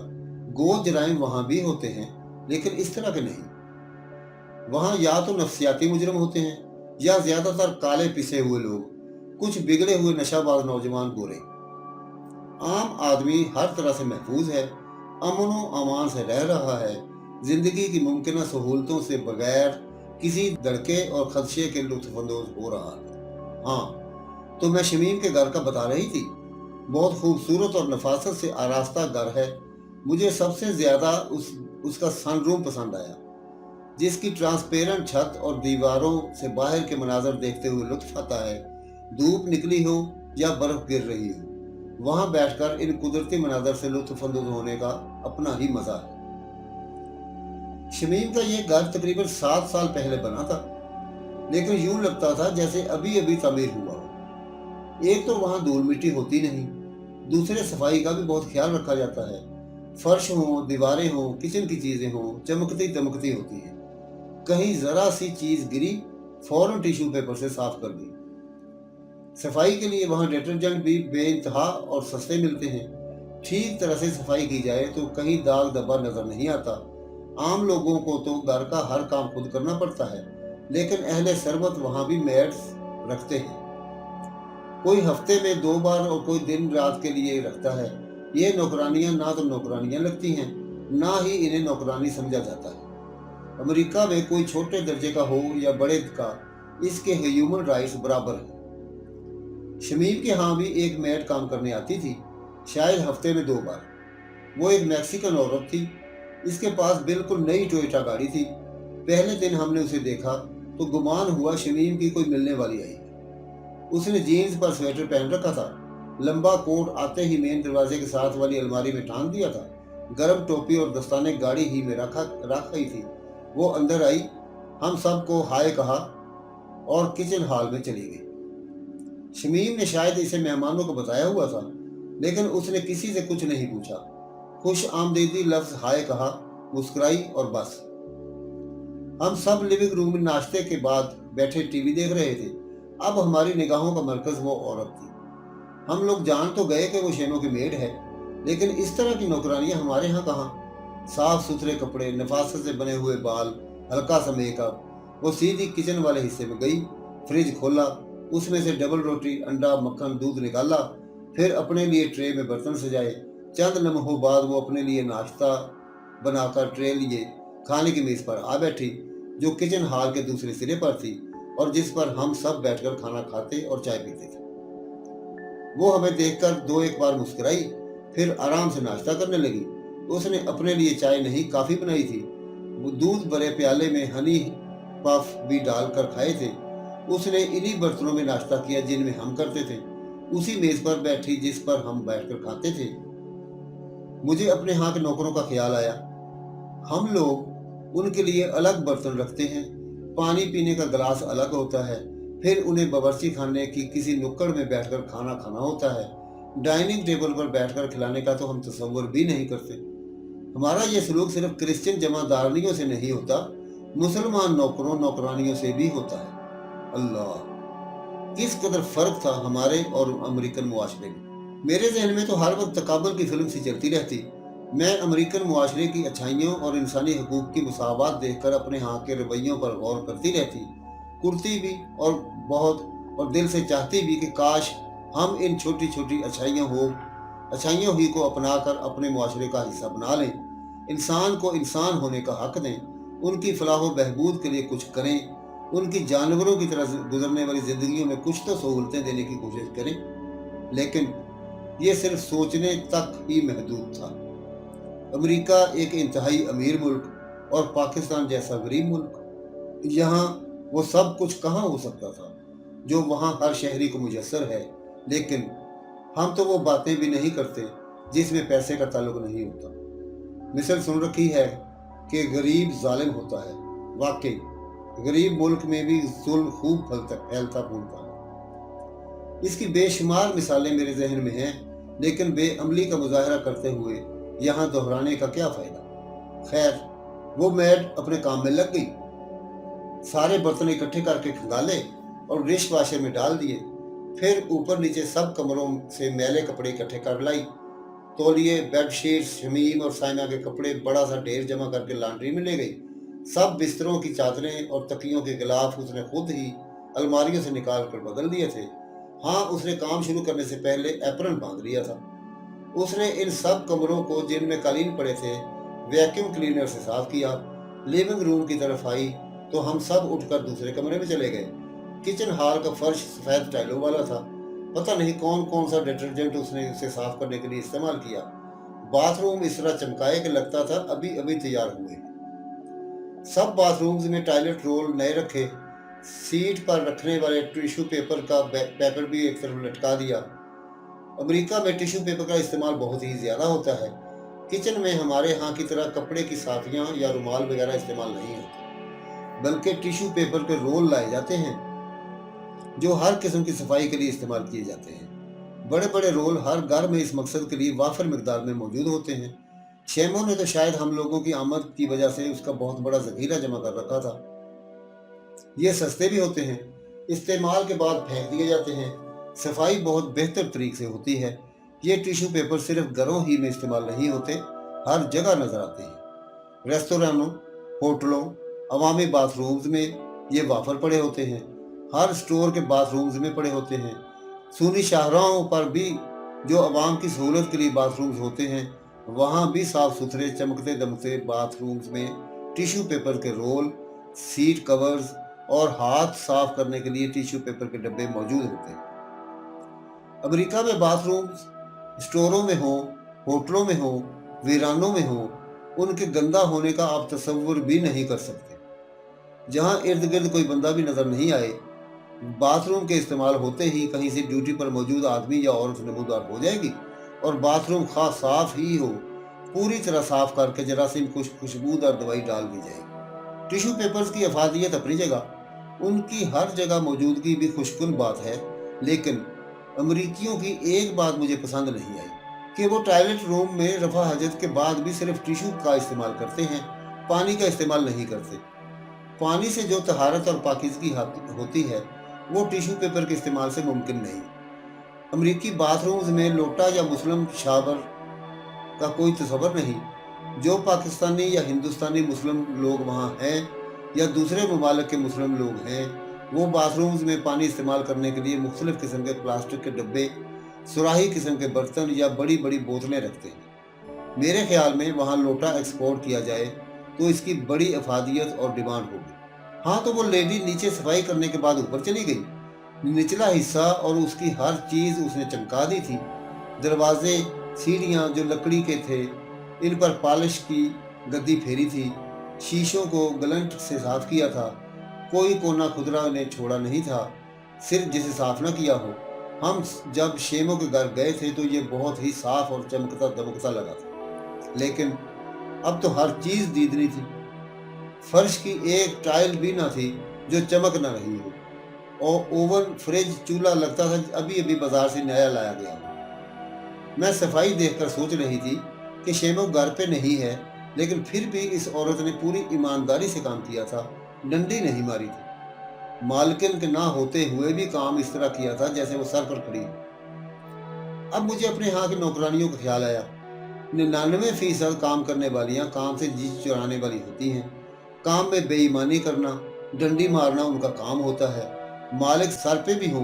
गो जराइम वहां भी होते हैं, लेकिन इस तरह के नहीं। वहां या तो नफ्सियाती मुजरिम होते हैं या ज्यादातर काले पिसे हुए लोग, कुछ बिगड़े हुए नशाबाज नौजवान गोरे। आम आदमी हर तरह से महफूज है, अमन व अमान से रह रहा है, जिंदगी की मुमकिन सहूलतों से बगैर किसी धड़के और खदशे के लुत्फानंदोज हो रहा है। हाँ, तो मैं शमीम के घर का बता रही थी। बहुत खूबसूरत और नफासत से आरास्ता घर है। मुझे सबसे ज्यादा उसका सनरूम पसंद आया, जिसकी ट्रांसपेरेंट छत और दीवारों से बाहर के मनाजर देखते हुए लुत्फ आता है। धूप निकली हो या बर्फ गिर रही हो, वहां बैठकर इन कुदरती मनाजर से लुत्फ अंदोज होने का अपना ही मजा है। शमीम का ये घर तकरीबन 7 साल पहले बना था, लेकिन यूं लगता था जैसे अभी अभी तामीर हुआ हो। एक तो वहां धूल मिट्टी होती नहीं, दूसरे सफाई का भी बहुत ख्याल रखा जाता है। फर्श हो, दीवारें हो, किचन की चीजें हो, चमकती दमकती होती है। कहीं जरा सी चीज गिरी, फौरन टिश्यू पेपर से साफ कर दी। सफाई के लिए वहां डिटर्जेंट भी बेइंतहा और सस्ते मिलते हैं। ठीक तरह से सफाई की जाए तो कहीं दाग धब्बा नजर नहीं आता। आम लोगों को तो घर का हर काम खुद करना पड़ता है, लेकिन अहले सरबत वहां भी मेड्स रखते हैं। कोई हफ्ते में 2 बार और कोई दिन रात के लिए रखता है। ये नौकरानियां ना तो नौकरानियां लगती हैं, ना ही इन्हें नौकरानी समझा जाता है। अमेरिका में कोई छोटे दर्जे का हो या बड़े का, इसके ह्यूमन राइट्स बराबर है। शमीम के यहाँ भी एक मेड काम करने आती थी, शायद हफ्ते में 2 बार। वो एक मैक्सिकन औरत थी। इसके पास बिल्कुल नई टोयोटा गाड़ी थी। पहले दिन हमने उसे देखा तो गुमान हुआ शमीम की कोई मिलने वाली आई। उसने जीन्स पर स्वेटर पहन रखा था। लंबा कोट आते ही मेन दरवाजे के साथ वाली अलमारी में टांग दिया था। गर्म टोपी और दस्ताने गाड़ी ही में रखी थी। वो अंदर आई, हम सबको हाय कहा और किचन हॉल में चली गई। शमीम ने शायद इसे मेहमानों को बताया हुआ था, लेकिन उसने किसी से कुछ नहीं पूछा। खुश आमदीदी लफ्ज हाय कहा, मुस्कुराई और बस। हम सब लिविंग रूम में नाश्ते के बाद बैठे टीवी देख रहे थे। अब हमारी निगाहों का मरकज वो औरत थी। हम लोग जान तो गए कि वो शेनों की मेड है, लेकिन इस तरह की नौकरानियां हमारे यहाँ कहाँ। साफ सुथरे कपड़े, नफासत से बने हुए बाल, हल्का सा मेकअप। वो सीधी किचन वाले हिस्से में गई, फ्रिज खोला, उसमें से डबल रोटी, अंडा, मक्खन, दूध निकाला, फिर अपने लिए ट्रे में बर्तन सजाए। चंद लम्हों बाद वो अपने लिए नाश्ता बनाकर ट्रे लिए खाने की मेज पर आ बैठी, जो किचन हॉल के दूसरे सिरे पर थी और जिस पर हम सब बैठकर खाना खाते और चाय पीते थे। वो हमें देखकर 2-1 बार मुस्कुराई, फिर आराम से नाश्ता करने लगी। उसने अपने लिए चाय नहीं, काफी बनाई थी। वो दूध भरे प्याले में हनी पफ भी डालकर खाए थे। उसने इन्हीं बर्तनों में नाश्ता किया जिनमें हम करते थे। उसी मेज पर बैठी जिस पर हम बैठकर खाते थे। मुझे अपने यहाँ के नौकरों का ख्याल आया। हम लोग उनके लिए अलग बर्तन रखते हैं, पानी पीने का गिलास अलग होता है, फिर उन्हें बावर्ची खाने की किसी नुक्कड़ में बैठकर खाना खाना होता है। डाइनिंग टेबल पर बैठकर खिलाने का तो हम तसव्वुर भी नहीं करते। हमारा ये सलूक सिर्फ क्रिश्चियन जमादारनियों से नहीं होता, मुसलमान नौकरों नौकरानियों से भी होता है। अल्लाह, किस कदर फर्क था हमारे और अमेरिकन मुआशरे में। मेरे जहन में तो हर वक्त तकाबुल की फिल्म सी चलती रहती। मैं अमेरिकन मुआशरे की अच्छाइयों और इंसानी हकूक की मुसावात देखकर अपने यहाँ के रवैयों पर गौर करती रहती, कुर्ती भी और बहुत, और दिल से चाहती भी कि काश हम इन छोटी छोटी अच्छाइयों ही को अपनाकर अपने मुआशरे का हिस्सा बना लें। इंसान को इंसान होने का हक दें, उनकी फलाह व बहबूद के लिए कुछ करें, उनकी जानवरों की तरह गुजरने वाली जिंदगियों में कुछ तो सहूलतें देने की कोशिश करें। लेकिन ये सिर्फ सोचने तक ही महदूद था। अमेरिका एक इंतहाई अमीर मुल्क और पाकिस्तान जैसा गरीब मुल्क, यहाँ वो सब कुछ कहाँ हो सकता था जो वहाँ हर शहरी को मुयस्सर है। लेकिन हम तो वो बातें भी नहीं करते जिसमें पैसे का ताल्लुक नहीं होता। मिसल सुन रखी है कि गरीब जालिम होता है। वाकई गरीब मुल्क में भी जुल्म खूब फैलता फूलता है। इसकी बेशुमार मिसालें मेरे जहन में हैं, लेकिन बेअमली का मुजाहरा करते हुए यहाँ दोहराने का क्या फायदा। खैर, वो मैड अपने काम में लग गई, सारे बर्तन इकट्ठे करके खंगाले और डिश वॉशर में डाल दिए। फिर ऊपर नीचे सब कमरों से मैले कपड़े इकट्ठे कर लाई। तौलिए, बेडशीट, शमीम और साइना के कपड़े बड़ा सा ढेर जमा करके लॉन्ड्री में ले गई। सब बिस्तरों की चादरें और तकियों के गिलाफ उसने खुद ही अलमारियों से निकाल कर बदल दिए थे। हाँ, उसने काम शुरू करने से पहले एप्रन बांध लिया था। उसने इन सब कमरों को जिनमें कालीन पड़े थे वैक्यूम क्लीनर से साफ किया। लिविंग रूम की तरफ आई तो हम सब उठकर दूसरे कमरे में चले गए। किचन हॉल का फर्श सफेद टाइलों वाला था। पता नहीं कौन कौन सा डिटर्जेंट उसने उसे साफ करने के लिए इस्तेमाल किया। बाथरूम इस तरह चमकाए कि लगता था अभी अभी तैयार हुए। सब बाथरूम्स में टॉयलेट रोल नए रखे। सीट पर रखने वाले टिश्यू पेपर का पेपर भी एक तरफ लटका दिया। अमेरिका में टिश्यू पेपर का इस्तेमाल बहुत ही ज्यादा होता है। किचन में हमारे यहाँ की तरह कपड़े की साफियाँ या रुमाल वगैरह इस्तेमाल नहीं होते, बल्कि टिश्यू पेपर के रोल लाए जाते हैं जो हर किस्म की सफाई के लिए इस्तेमाल किए जाते हैं। बड़े बड़े रोल हर घर में इस मकसद के लिए वाफर मिकदार में मौजूद होते हैं। शेमो ने तो शायद हम लोगों की आमद की वजह से उसका बहुत बड़ा जखीरा जमा कर रखा था। ये सस्ते भी होते हैं, इस्तेमाल के बाद फेंक दिए जाते हैं। सफाई बहुत बेहतर तरीके से होती है। ये टिश्यू पेपर सिर्फ घरों ही में इस्तेमाल नहीं होते, हर जगह नजर आते हैं। रेस्तोरानों, होटलों, अवामी बाथरूम्स में ये वाफर पड़े होते हैं। हर स्टोर के बाथरूम्स में पड़े होते हैं। सूनी शाहराहों पर भी जो अवाम की सहूलत के लिए बाथरूम्स होते हैं, वहाँ भी साफ सुथरे चमकते दमकते बाथरूम्स में टिश्यू पेपर के रोल, सीट कवर्स और हाथ साफ करने के लिए टिश्यू पेपर के डब्बे मौजूद होते हैं। अमेरिका में बाथरूम्स स्टोरों में हो, होटलों में हो, वीरानों में हो, उनके गंदा होने का आप तस्वुर भी नहीं कर सकते। जहाँ इर्द गिर्द कोई बंदा भी नजर नहीं आए, बाथरूम के इस्तेमाल होते ही कहीं से ड्यूटी पर मौजूद आदमी या औरत नमूदार हो जाएगी और बाथरूम खास साफ ही हो, पूरी तरह साफ करके जरासीम खुशबूदार दवाई डाल दी जाएगी। टिश्यू पेपर्स की अफादियत अपनी जगह, उनकी हर जगह मौजूदगी भी खुशकुन बात है, लेकिन अमरीकियों की एक बात मुझे पसंद नहीं आई कि वो टॉयलेट रूम में रफा हजत के बाद भी सिर्फ टिश्यू का इस्तेमाल करते हैं, पानी का इस्तेमाल नहीं करते। पानी से जो तहारत और पाकीज़गी होती है वो टिश्यू पेपर के इस्तेमाल से मुमकिन नहीं। अमरीकी बाथरूम्स में लोटा या मुस्लिम शावर का कोई तस्वर नहीं। जो पाकिस्तानी या हिंदुस्तानी मुस्लिम लोग वहाँ हैं या दूसरे ममालिक के मुस्लिम लोग हैं, वो बाथरूम्स में पानी इस्तेमाल करने के लिए मुख्तलिफ किस्म के प्लास्टिक के डब्बे, सुराही किस्म के बर्तन या बड़ी बड़ी बोतलें रखते हैं। मेरे ख्याल में वहाँ लोटा एक्सपोर्ट किया जाए तो इसकी बड़ी अफादियत और डिमांड होगी। हाँ, तो वो लेडी नीचे सफाई करने के बाद ऊपर चली गई। निचला हिस्सा और उसकी हर चीज़ उसने चमका दी थी। दरवाजे, सीढ़ियाँ जो लकड़ी के थे, इन पर पॉलिश की गद्दी फेरी थी। शीशों को गलंट से साफ किया था। कोई कोना खुदरा ने छोड़ा नहीं था, सिर्फ जिसे साफ न किया हो। हम जब शेमो के घर गए थे तो ये बहुत ही साफ और चमकता दमकता लगा था, लेकिन अब तो हर चीज़ दीदनी थी। फर्श की एक टाइल भी ना थी जो चमक न रही हो, और ओवन, फ्रिज, चूल्हा लगता था अभी अभी बाजार से नया लाया गया हो। मैं सफाई देखकर सोच रही थी कि शेमो घर पे नहीं है, लेकिन फिर भी इस औरत ने पूरी ईमानदारी से काम किया था, डंडी नहीं मारी थी। मालकिन के ना होते हुए भी काम इस तरह किया था जैसे वो सर पर खड़ी हो। अब मुझे अपने यहाँ की नौकरानियों का ख्याल आया। 99% काम करने वालियाँ काम से जी चुराने वाली होती हैं। काम में बेईमानी करना, डंडी मारना उनका काम होता है। मालिक सर पे भी हो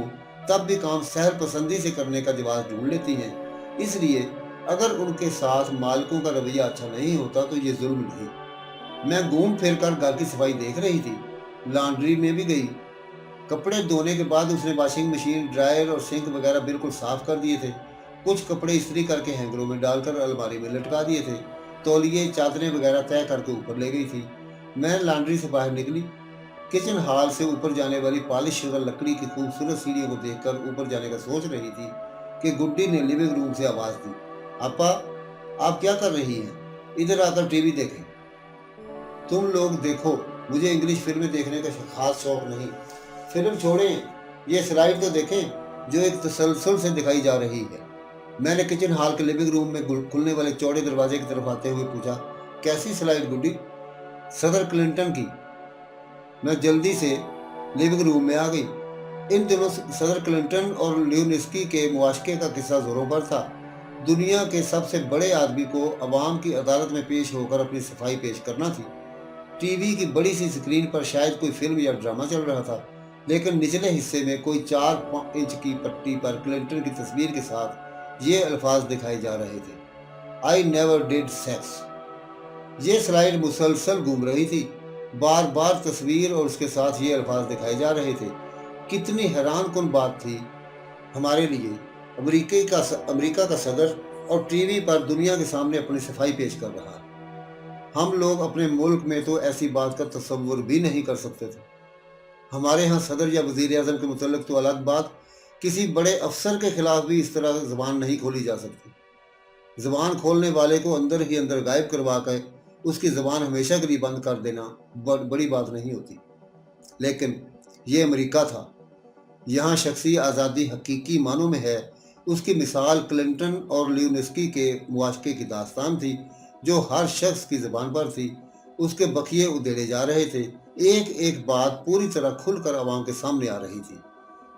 तब भी काम सहर पसंदी से करने का जवाब ढूंढ लेती हैं। इसलिए अगर उनके साथ मालिकों का रवैया अच्छा नहीं होता तो ये जुल्म नहीं। मैं घूम फिर कर घर की सफाई देख रही थी। लॉन्ड्री में भी गई। कपड़े धोने के बाद उसने वॉशिंग मशीन, ड्रायर और सिंक वगैरह बिल्कुल साफ कर दिए थे। कुछ कपड़े इस्त्री करके हैंगरों में डालकर अलमारी में लटका दिए थे। तौलिए, चादरें वगैरह तय करके ऊपर ले गई थी। मैं लॉन्ड्री से बाहर निकली। किचन हॉल से ऊपर जाने वाली पॉलिश शुदा लकड़ी की खूबसूरत सीढ़ियों को देखकर ऊपर जाने का सोच रही थी कि गुड्डी ने लिविंग रूम से आवाज़ दी, आपा, आप क्या कर रही हैं? इधर आकर टीवी देखें। तुम लोग देखो, मुझे इंग्लिश फिल्में देखने का खास शौक नहीं। फिल्म छोड़ें, ये स्लाइड तो देखें जो एक तसलसल से दिखाई जा रही है। मैंने किचन हॉल के लिविंग रूम में खुलने वाले चौड़े दरवाजे की तरफ आते हुए पूछा, कैसी स्लाइड गुड्डी? सदर क्लिंटन की। मैं जल्दी से लिविंग रूम में आ गई। इन दिनों सदर क्लिंटन और लेविन्स्की के मुआशके का किस्सा जोरों पर था। दुनिया के सबसे बड़े आदमी को अवाम की अदालत में पेश होकर अपनी सफाई पेश करना थी। टीवी की बड़ी सी स्क्रीन पर शायद कोई फिल्म या ड्रामा चल रहा था, लेकिन निचले हिस्से में कोई 4 इंच की पट्टी पर क्लिंटन की तस्वीर के साथ ये अल्फाज दिखाए जा रहे थे, आई नेवर डिड सेक्स। ये स्लाइड मुसलसल घूम रही थी। बार बार तस्वीर और उसके साथ ये अल्फाज दिखाए जा रहे थे। कितनी हैरान कुन बात थी हमारे लिए। अमेरिका का सदर और टीवी पर दुनिया के सामने अपनी सफाई पेश कर रहा है। हम लोग अपने मुल्क में तो ऐसी बात का तसव्वुर भी नहीं कर सकते थे। हमारे यहाँ सदर या वज़ीर आज़म के मुतल्लिक़ तो अलग बात, किसी बड़े अफसर के खिलाफ भी इस तरह ज़बान नहीं खोली जा सकती। ज़बान खोलने वाले को अंदर ही अंदर गायब करवा कर उसकी ज़बान हमेशा के लिए बंद कर देना बड़ी बात नहीं होती। लेकिन ये अमेरिका था। यहाँ शख्सी आज़ादी हकीकी मानों में है। उसकी मिसाल क्लिंटन और लेविन्स्की के मुआशके की दास्तान थी, जो हर शख्स की ज़बान पर थी। उसके बखिए उधेड़े जा रहे थे। एक एक बात पूरी तरह खुलकर आवाम के सामने आ रही थी।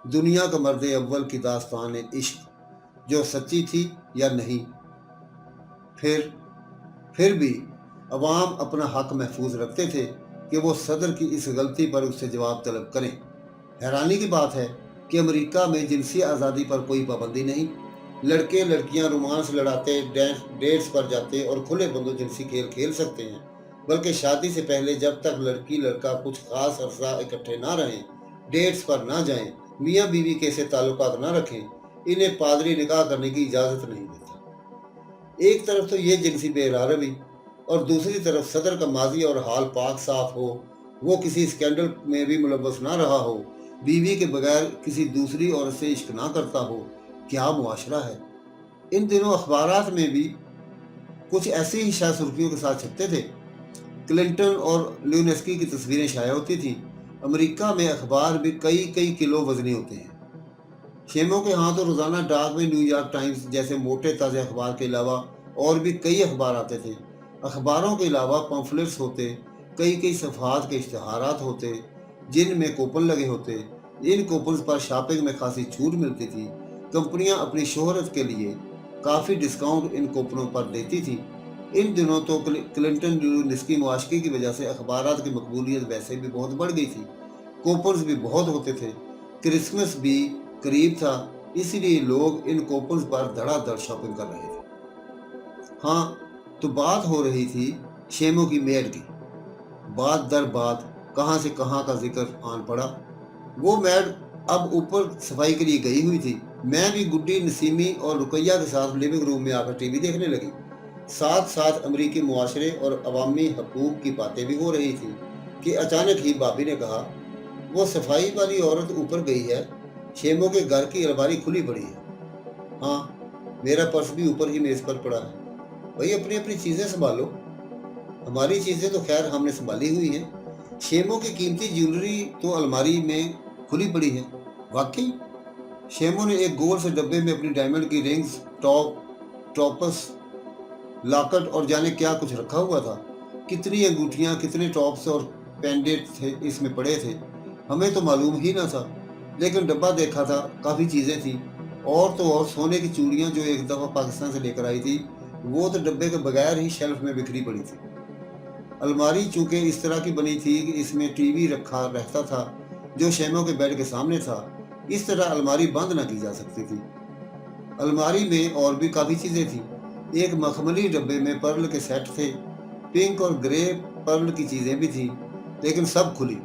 दुनिया का मर्द अव्वल की दास्तान इश्क, जो सच्ची थी या नहीं। फिर भी अवाम अपना हक महफूज रखते थे कि वो सदर की इस गलती पर उससे जवाब तलब करें। हैरानी की बात है कि अमेरिका में जिनसी आज़ादी पर कोई पाबंदी नहीं। लड़के लड़कियां रोमांस लड़ाते, डेट्स पर जाते और खुले बंदो जिनसी खेल खेल सकते हैं। बल्कि शादी से पहले जब तक लड़की लड़का कुछ खास अरसा इकट्ठे ना रहें, डेट्स पर ना जाएं, मियाँ बीवी के से ताल्लुकात ना रखें, इन्हें पादरी निकाह करने की इजाज़त नहीं देता। एक तरफ तो ये जिनसी बेरारवी और दूसरी तरफ सदर का माजी और हाल पाक साफ हो, वो किसी स्कैंडल में भी मुलव्वस ना रहा हो, बीवी के बगैर किसी दूसरी औरत से इश्क ना करता हो। क्या मुआशरा है। इन दिनों अखबारात में भी कुछ ऐसी ही शायद सुर्खियों के साथ छपते थे। क्लिंटन और लेविन्स्की की तस्वीरें शाया होती थी। अमेरिका में अखबार भी कई कई किलो वजनी होते हैं। शेमों के हाथों रोजाना डाक में न्यूयॉर्क टाइम्स जैसे मोटे ताज़े अखबार के अलावा और भी कई अखबार आते थे। अखबारों के अलावा पम्फलेट्स होते, कई कई सफ़हात के इश्तहारात होते जिनमें कूपन लगे होते। इन कूपन्स पर शॉपिंग में खासी छूट मिलती थी। कंपनियां अपनी शोहरत के लिए काफ़ी डिस्काउंट इन कूपनों पर देती थी। इन दिनों तो क्लिंटन लेविन्स्की मुआशके की वजह से अखबारात की मकबूलियत वैसे भी बहुत बढ़ गई थी। कूपन्स भी बहुत होते थे। क्रिसमस भी करीब था, इसलिए लोग इन कूपन्स पर धड़ाधड़ शॉपिंग कर रहे थे। हाँ, तो बात हो रही थी शेमों की मेड की। बात दर बात कहाँ से कहाँ का जिक्र आन पड़ा। वो मेड अब ऊपर सफाई के लिए गई हुई थी। मैं भी गुड्डी, नसीमी और रुकैया के साथ लिविंग रूम में आकर टीवी देखने लगी। साथ साथ अमरीकी मुआशरे और अवामी हकूक की बातें भी हो रही थी कि अचानक ही भाभी ने कहा, वो सफाई वाली औरत ऊपर गई है, शेमों के घर की अलमारी खुली पड़ी है। हाँ, मेरा पर्स भी ऊपर ही मेज पर पड़ा है। भाई अपनी अपनी चीज़ें संभालो। हमारी चीज़ें तो खैर हमने संभाली हुई हैं। शेमों की कीमती ज्वेलरी तो अलमारी में खुली पड़ी है। वाकई शेमों ने एक गोल से डब्बे में अपनी डायमंड की रिंग्स, टॉपस, लॉकेट और जाने क्या कुछ रखा हुआ था। कितनी अंगूठियां, कितने टॉप्स और पेंडेंट थे इसमें पड़े थे, हमें तो मालूम ही ना था। लेकिन डब्बा देखा था, काफ़ी चीज़ें थी। और तो और सोने की चूड़ियाँ जो एक दफ़ा पाकिस्तान से लेकर आई थी, वो तो डब्बे के बगैर ही शेल्फ में बिखरी पड़ी थी। अलमारी चूंकि इस तरह की बनी थी कि इसमें टीवी रखा रहता था जो शेमों के बेड के सामने था। इस तरह अलमारी बंद ना की जा सकती थी। अलमारी में और भी काफ़ी चीज़ें थी। एक मखमली डब्बे में पर्ल के सेट थे। पिंक और ग्रे पर्ल की चीज़ें भी थी, लेकिन सब खुली।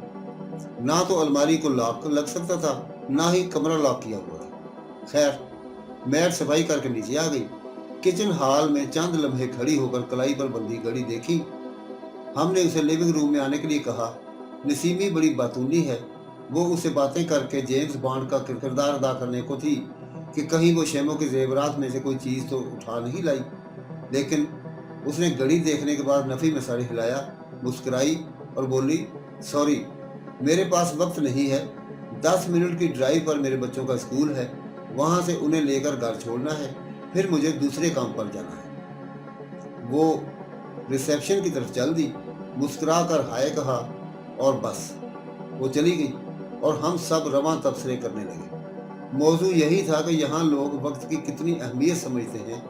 ना तो अलमारी को लॉक लग सकता था, ना ही कमरा लॉक किया हुआ था। खैर, मैट सफाई करके नीचे आ गई। किचन हॉल में चंद लम्हे खड़ी होकर कलाई पर बंधी घड़ी देखी। हमने उसे लिविंग रूम में आने के लिए कहा। नसीमी बड़ी बातूनी है। वो उसे बातें करके जेम्स बॉन्ड का किरदार अदा करने को थी कि कहीं वो शेमों के जेवरात में से कोई चीज़ तो उठा नहीं लाई। लेकिन उसने घड़ी देखने के बाद नफ़ी में सर हिलाया, मुस्कुराई और बोली, सॉरी, मेरे पास वक्त नहीं है। 10 मिनट की ड्राइव पर मेरे बच्चों का स्कूल है, वहाँ से उन्हें लेकर घर छोड़ना है, फिर मुझे दूसरे काम पर जाना है। वो रिसेप्शन की तरफ चल दी। मुस्कुरा कर हाय कहा और बस वो चली गई और हम सब रवां तबसरे करने लगे। मौजू यही था कि यहाँ लोग वक्त की कितनी अहमियत समझते हैं।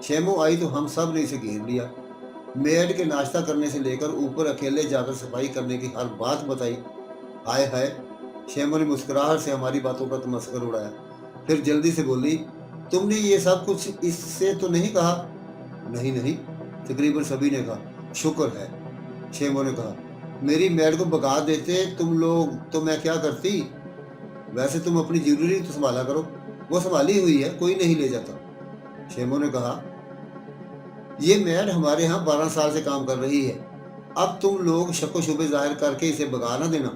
शेमो आई तो हम सब ने इसे घेर लिया। मेड के नाश्ता करने से लेकर ऊपर अकेले जाकर सफाई करने की हर बात बताई। हाय हाय, शेमो ने मुस्कुराहट से हमारी बातों का तमस्कर उड़ाया। फिर जल्दी से बोली, तुमने ये सब कुछ इससे तो नहीं कहा? नहीं नहीं, तकरीबन सभी ने कहा। शुक्र है, शेमो ने कहा। मेरी मेड को भगा देते तुम लोग तो मैं क्या करती? वैसे तुम अपनी ज्वेलरी तो संभाला करो, वो संभाली हुई है, कोई नहीं ले जाता। शेमो ने कहा, ये मेड हमारे यहाँ 12 साल से काम कर रही है, अब तुम लोग शक्को शुबे जाहिर करके इसे भगा ना देना।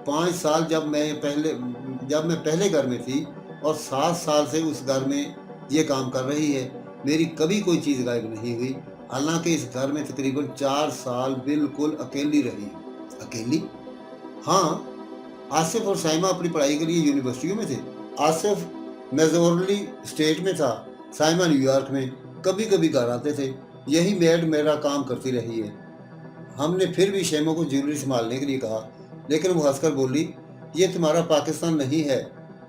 5 साल जब मैं पहले घर में थी और 7 साल से उस घर में ये काम कर रही है, मेरी कभी कोई चीज़ गायब नहीं हुई। हालांकि इस घर में तकरीबन 4 साल बिल्कुल अकेली रही। अकेली? हाँ, आसिफ और साइमा अपनी पढ़ाई के लिए यूनिवर्सिटियों में थे। आसिफ मेजोरली स्टेट में था, साइमा न्यूयॉर्क में। कभी कभी घर आते थे। यही मेड मेरा काम करती रही है। हमने फिर भी शेमो को ज्वेलरी संभालने के लिए कहा, लेकिन वो हंसकर बोली, ये तुम्हारा पाकिस्तान नहीं है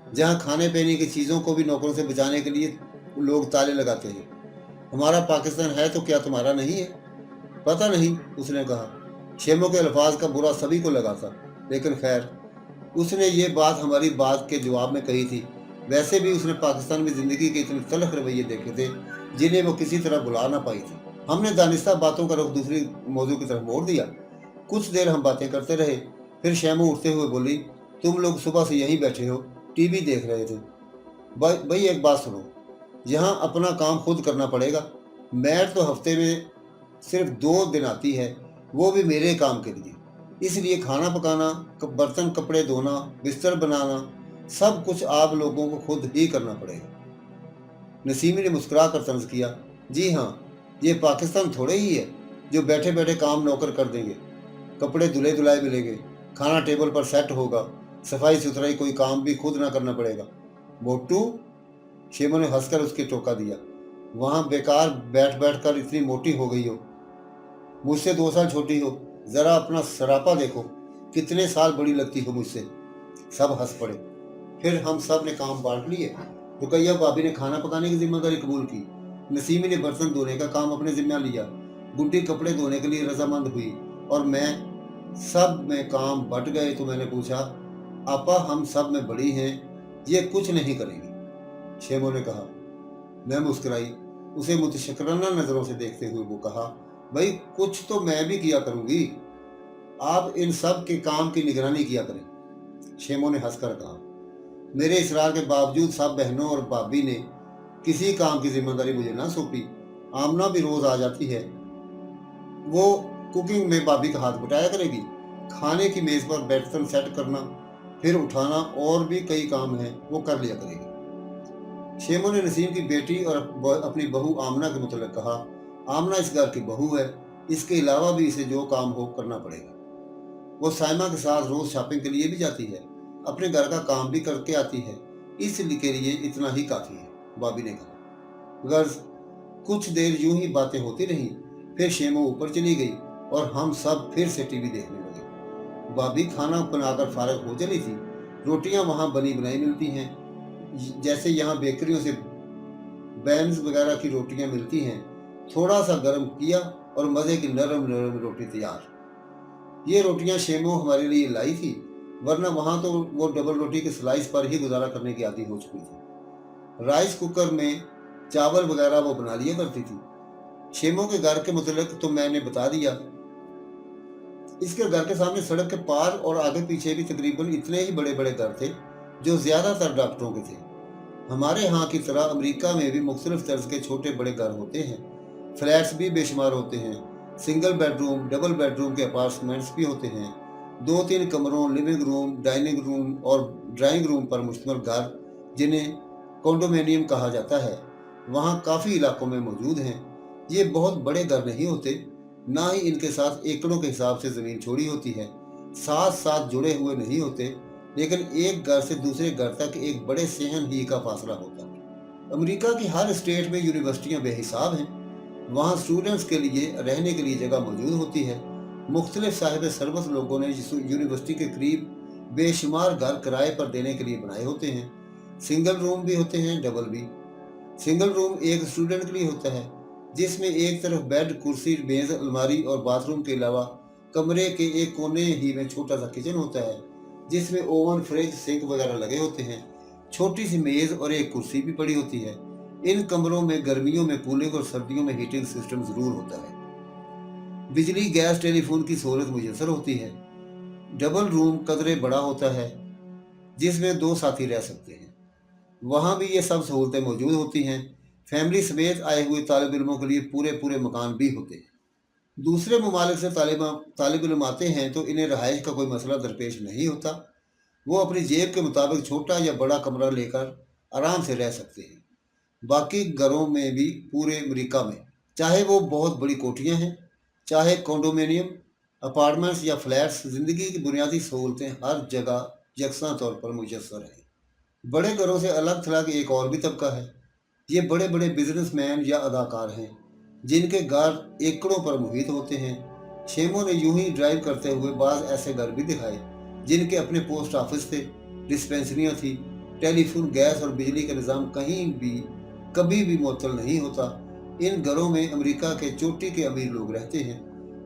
जहाँ खाने पीने की चीज़ों को भी नौकरों से बचाने के लिए लोग ताले लगाते हैं। हमारा पाकिस्तान है तो क्या तुम्हारा नहीं है? पता नहीं, उसने कहा। शेमो के अल्फाज का बुरा सभी को लगा था, लेकिन खैर, उसने ये बात हमारी बात के जवाब में कही थी। वैसे भी उसने पाकिस्तान में जिंदगी के इतने तलख रवैये देखे थे जिन्हें वो किसी तरह भुला ना पाई थी। हमने दानिस्ता बातों का रुख दूसरी मौजू की तरफ मोड़ दिया। कुछ देर हम बातें करते रहे। फिर शेमो उठते हुए बोली, तुम लोग सुबह से यहीं बैठे हो, टीवी देख रहे थे। भाई एक बात सुनो, यहाँ अपना काम खुद करना पड़ेगा। मैड तो हफ्ते में सिर्फ 2 दिन आती है, वो भी मेरे काम के लिए। इसलिए खाना पकाना, बर्तन कपड़े धोना, बिस्तर बनाना, सब कुछ आप लोगों को खुद ही करना पड़ेगा। नसीमी ने मुस्कुरा कर तर्ज किया, जी हाँ, ये पाकिस्तान थोड़े ही है जो बैठे बैठे काम नौकर कर देंगे। कपड़े धुले धुलाए मिलेंगे, खाना टेबल पर सेट होगा, सफाई सुथराई कोई काम भी खुद ना करना पड़ेगा। मोटू, शेमो ने हंसकर उसके टोका दिया, वहां बेकार बैठ बैठ कर इतनी मोटी हो गई हो। मुझसे 2 साल छोटी हो, जरा अपना सरापा देखो, कितने साल बड़ी लगती हो मुझसे। सब हंस पड़े। फिर हम सब ने काम बांट लिए। रुकैया भाभी ने खाना पकाने की जिम्मेदारी कबूल की। नसीमी ने बर्तन धोने का काम अपने जिम्मे लिया। गुड्डी कपड़े धोने के लिए रजामंद हुई और मैं सब में काम बट गए तो मैंने पूछा, आपा हम सब में बड़ी हैं, ये कुछ नहीं करेंगी। शेमो ने कहा। मैं मुस्कुराई। उसे मुतशक्किराना नजरों से देखते हुए वो कहा, भाई कुछ तो मैं भी किया करूंगी, आप इन सब के काम की निगरानी किया करें। शेमो ने हंसकर कहा। मेरे इसरार के बावजूद सब बहनों और भाभी ने किसी काम की जिम्मेदारी मुझे ना सौंपी। आमना भी रोज आ जाती है, वो कुकिंग में भाभी का हाथ बटाया करेगी। खाने की मेज पर बर्तन सेट करना, फिर उठाना और भी कई काम हैं वो कर लिया करेगी। शेमो ने नसीम की बेटी और अपनी बहू आमना के मुतल्लिक़ कहा, आमना इस घर की बहू है, इसके अलावा भी इसे जो काम हो करना पड़ेगा। वो साइमा के साथ रोज शॉपिंग के लिए भी जाती है, अपने घर का काम भी करके आती है, इसलिए के लिए इतना ही काफी है, भाभी ने कहा। गर्ज कुछ देर यूं ही बातें होती रहीं। फिर शेमो ऊपर चली गई और हम सब फिर से टीवी देखने लगे। भाभी खाना बनाकर फारग हो चली थी। रोटियां वहां बनी बनाई मिलती हैं, जैसे यहाँ बेकरियों से बैंस वगैरह की रोटियां मिलती हैं। थोड़ा सा गर्म किया और मजे की नरम नरम रोटी तैयार। ये रोटियां शेमो हमारे लिए लाई थी, वरना वहां तो वो डबल रोटी के स्लाइस पर ही गुजारा करने की आदी हो चुकी थी। राइस कुकर में चावल वगैरह वो बना लिया करती थी। शेमो के घर के मुतल्लिक़ तो मैंने बता दिया। इसके घर के सामने सड़क के पार और आगे पीछे भी तकरीबन इतने ही बड़े बड़े घर थे जो ज्यादातर डॉक्टरों के थे। हमारे यहाँ की तरह अमेरिका में भी मुख्तलिफ तर्ज के छोटे बड़े घर होते हैं। फ्लैट्स भी बेशुमार होते हैं। सिंगल बेडरूम, डबल बेडरूम के अपार्टमेंट्स भी होते हैं। 2-3 कमरों, लिविंग रूम, डाइनिंग रूम और ड्राइंग रूम पर मुश्तमिल घर, जिन्हें कॉन्डोमिनियम कहा जाता है, वहाँ काफ़ी इलाकों में मौजूद हैं। ये बहुत बड़े घर नहीं होते, ना ही इनके साथ एकड़ों के हिसाब से ज़मीन छोड़ी होती है। साथ साथ जुड़े हुए नहीं होते, लेकिन एक घर से दूसरे घर तक एक बड़े सहन ही का फासला होता है। अमेरिका की हर स्टेट में यूनिवर्सिटियाँ बेहिसाब हैं। वहाँ स्टूडेंट्स के लिए रहने के लिए जगह मौजूद होती है। मुख्तलिफ साहिब सरबत लोगों ने यूनिवर्सिटी के करीब बेशुमार घर किराए पर देने के लिए बनाए होते हैं। सिंगल रूम भी होते हैं, डबल भी। सिंगल रूम एक स्टूडेंट के लिए होता है, जिसमें एक तरफ बेड, कुर्सी, मेज, अलमारी और बाथरूम के अलावा कमरे के एक कोने ही में छोटा सा किचन होता है, जिसमें ओवन, फ्रिज, सिंक वगैरह लगे होते हैं। छोटी सी मेज और एक कुर्सी भी पड़ी होती है। इन कमरों में गर्मियों में कूलिंग और सर्दियों में हीटिंग सिस्टम जरूर होता है। बिजली, गैस, टेलीफोन की सहूलत मुयसर होती है। डबल रूम कदरे बड़ा होता है, जिसमें 2 साथी रह सकते हैं। वहाँ भी ये सब सहूलतें मौजूद होती हैं। फैमिली समेत आए हुए तालिब इल्मों के लिए पूरे पूरे मकान भी होते हैं। दूसरे ममालिक से तालिब इल्म आते हैं तो इन्हें रहाइश का कोई मसला दरपेश नहीं होता। वो अपनी जेब के मुताबिक छोटा या बड़ा कमरा लेकर आराम से रह सकते हैं। बाकी घरों में भी पूरे अमेरिका में, चाहे वो बहुत बड़ी कोठियाँ हैं, चाहे कंडोमिनियम, अपार्टमेंट्स या फ्लैट्स, ज़िंदगी की बुनियादी सहूलतें हर जगह यकसा तौर पर मुयसर हैं। बड़े घरों से अलग थलग एक और भी तबका है। ये बड़े बड़े बिजनेसमैन या अदाकार हैं, जिनके घर एकड़ों पर मुहित होते हैं। शेमों ने यूं ही ड्राइव करते हुए बाज़ ऐसे घर भी दिखाए जिनके अपने पोस्ट ऑफिस थे, डिस्पेंसरियाँ थी, टेलीफोन, गैस और बिजली का निज़ाम कहीं भी कभी भी मुअत्तल नहीं होता। इन घरों में अमेरिका के चोटी के अमीर लोग रहते हैं।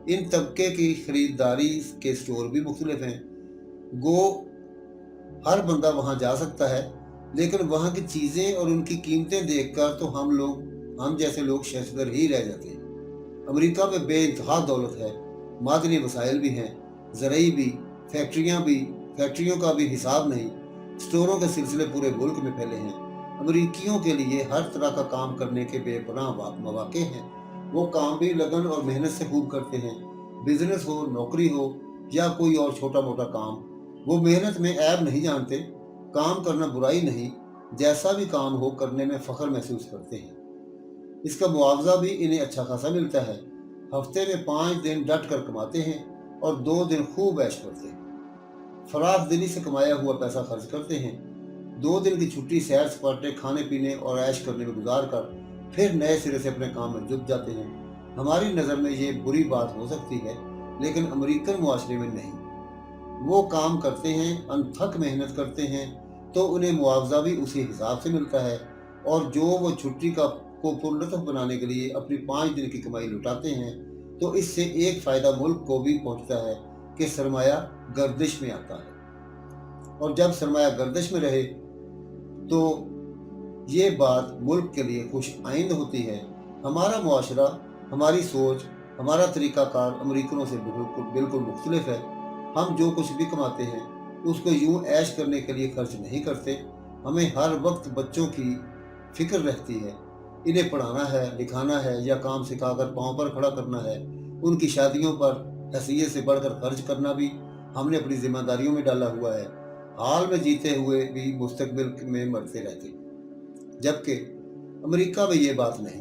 इन तबके की खरीदारी के स्टोर भी मुख्तलिफ हैं। गो हर बंदा वहाँ जा सकता है, लेकिन वहाँ की चीज़ें और उनकी कीमतें देखकर तो हम जैसे लोग शर्मदर ही रह जाते हैं। अमेरिका में बेइंतहा दौलत है, मादनी वसाइल भी हैं, ज़रई भी, फैक्ट्रियों का भी हिसाब नहीं। स्टोरों के सिलसिले पूरे मुल्क में फैले हैं। अमेरिकियों के लिए हर तरह का काम करने के बेपनाह मौके हैं। वो काम भी लगन और मेहनत से खूब करते हैं। बिजनेस हो, नौकरी हो या कोई और छोटा मोटा काम, वो मेहनत में ऐब नहीं जानते। काम करना बुराई नहीं, जैसा भी काम हो करने में फ़ख्र महसूस करते हैं। इसका मुआवजा भी इन्हें अच्छा खासा मिलता है। हफ्ते में 5 दिन डट कर कमाते हैं और 2 दिन खूब ऐश करते हैं। फराख दिली से कमाया हुआ पैसा खर्च करते हैं। 2 दिन की छुट्टी सैर सपाटे, खाने पीने और ऐश करने में गुजार कर फिर नए सिरे से अपने काम में जुट जाते हैं। हमारी नज़र में ये बुरी बात हो सकती है, लेकिन अमेरिकन मुआशरे में नहीं। वो काम करते हैं, अनथक मेहनत करते हैं, तो उन्हें मुआवजा भी उसी हिसाब से मिलता है। और जो वो छुट्टी को पुरलुत्फ बनाने के लिए अपनी 5 दिन की कमाई लुटाते हैं, तो इससे एक फ़ायदा मुल्क को भी पहुंचता है कि सरमाया गर्दिश में आता है। और जब सरमाया गर्दिश में रहे तो ये बात मुल्क के लिए खुश आइंद होती है। हमारा मुआशरा, हमारी सोच, हमारा तरीक़ाकार अमेरिकनों से बिल्कुल मुख्तलिफ है। हम जो कुछ भी कमाते हैं उसको यूं ऐश करने के लिए खर्च नहीं करते। हमें हर वक्त बच्चों की फिक्र रहती है। इन्हें पढ़ाना है, लिखाना है या काम सिखाकर पाँव पर खड़ा करना है। उनकी शादियों पर हैसियत से बढ़कर खर्च करना भी हमने अपनी जिम्मेदारियों में डाला हुआ है। हाल में जीते हुए भी मुस्तकबिल में मरते रहते, जबकि अमेरिका में ये बात नहीं।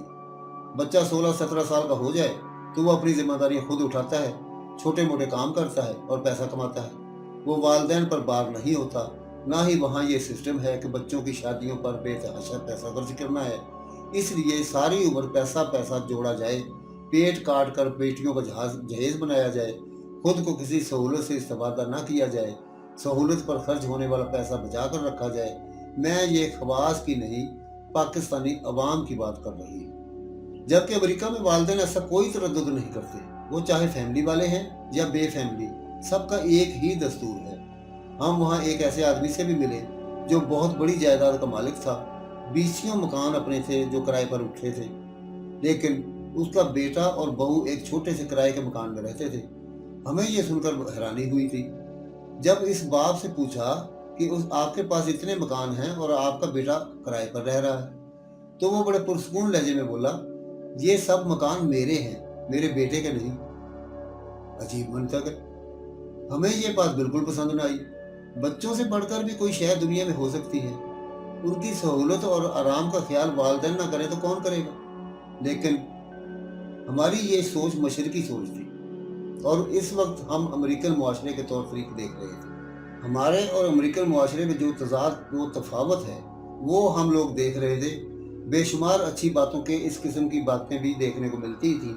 बच्चा 16-17 साल का हो जाए तो वो अपनी जिम्मेदारियां खुद उठाता है, छोटे मोटे काम करता है और पैसा कमाता है। वो वालिदैन पर बार नहीं होता। ना ही वहाँ ये सिस्टम है कि बच्चों की शादियों पर बेतहाशा पैसा खर्च करना है। इसलिए सारी उम्र पैसा पैसा जोड़ा जाए, पेट काट कर बेटियों का जहेज बनाया जाए, खुद को किसी सहूलत से इस्तेफादा ना किया जाए, सहूलत पर खर्च होने वाला पैसा बचा कर रखा जाए। मैं ये खवास की नहीं, पाकिस्तानी अवाम की बात कर रही हूँ। जबकि अमेरिका में वालिदैन ऐसा कोई तरद्दुद नहीं करते। वो चाहे फैमिली वाले हैं या बेफैमिली, सबका एक ही दस्तूर है। हम वहाँ एक ऐसे आदमी से भी मिले जो बहुत बड़ी जायदाद का मालिक था। 20 मकान अपने थे जो किराए पर उठे थे, लेकिन उसका बेटा और बहू एक छोटे से किराए के मकान में रहते थे। हमें ये सुनकर हैरानी हुई थी। जब इस बाप से पूछा कि आपके पास इतने मकान हैं और आपका बेटा किराए पर रह रहा है, तो वो बड़े पुरसकून लहजे में बोला, ये सब मकान मेरे हैं, मेरे बेटे के नहीं। अजीब मंतक है। हमें ये बात बिल्कुल पसंद न आई। बच्चों से बढ़कर भी कोई शय दुनिया में हो सकती है। उनकी सहूलत और आराम का ख्याल वालिदैन ना करे तो कौन करेगा। लेकिन हमारी ये सोच मशरकी सोच थी और इस वक्त हम अमेरिकन मुआशरे के तौर तरीके देख रहे थे। हमारे और अमेरिकन मुआशरे में जो तफावत है वो हम लोग देख रहे थे। बेशुमार अच्छी बातों के इस किस्म की बातें भी देखने को मिलती थी।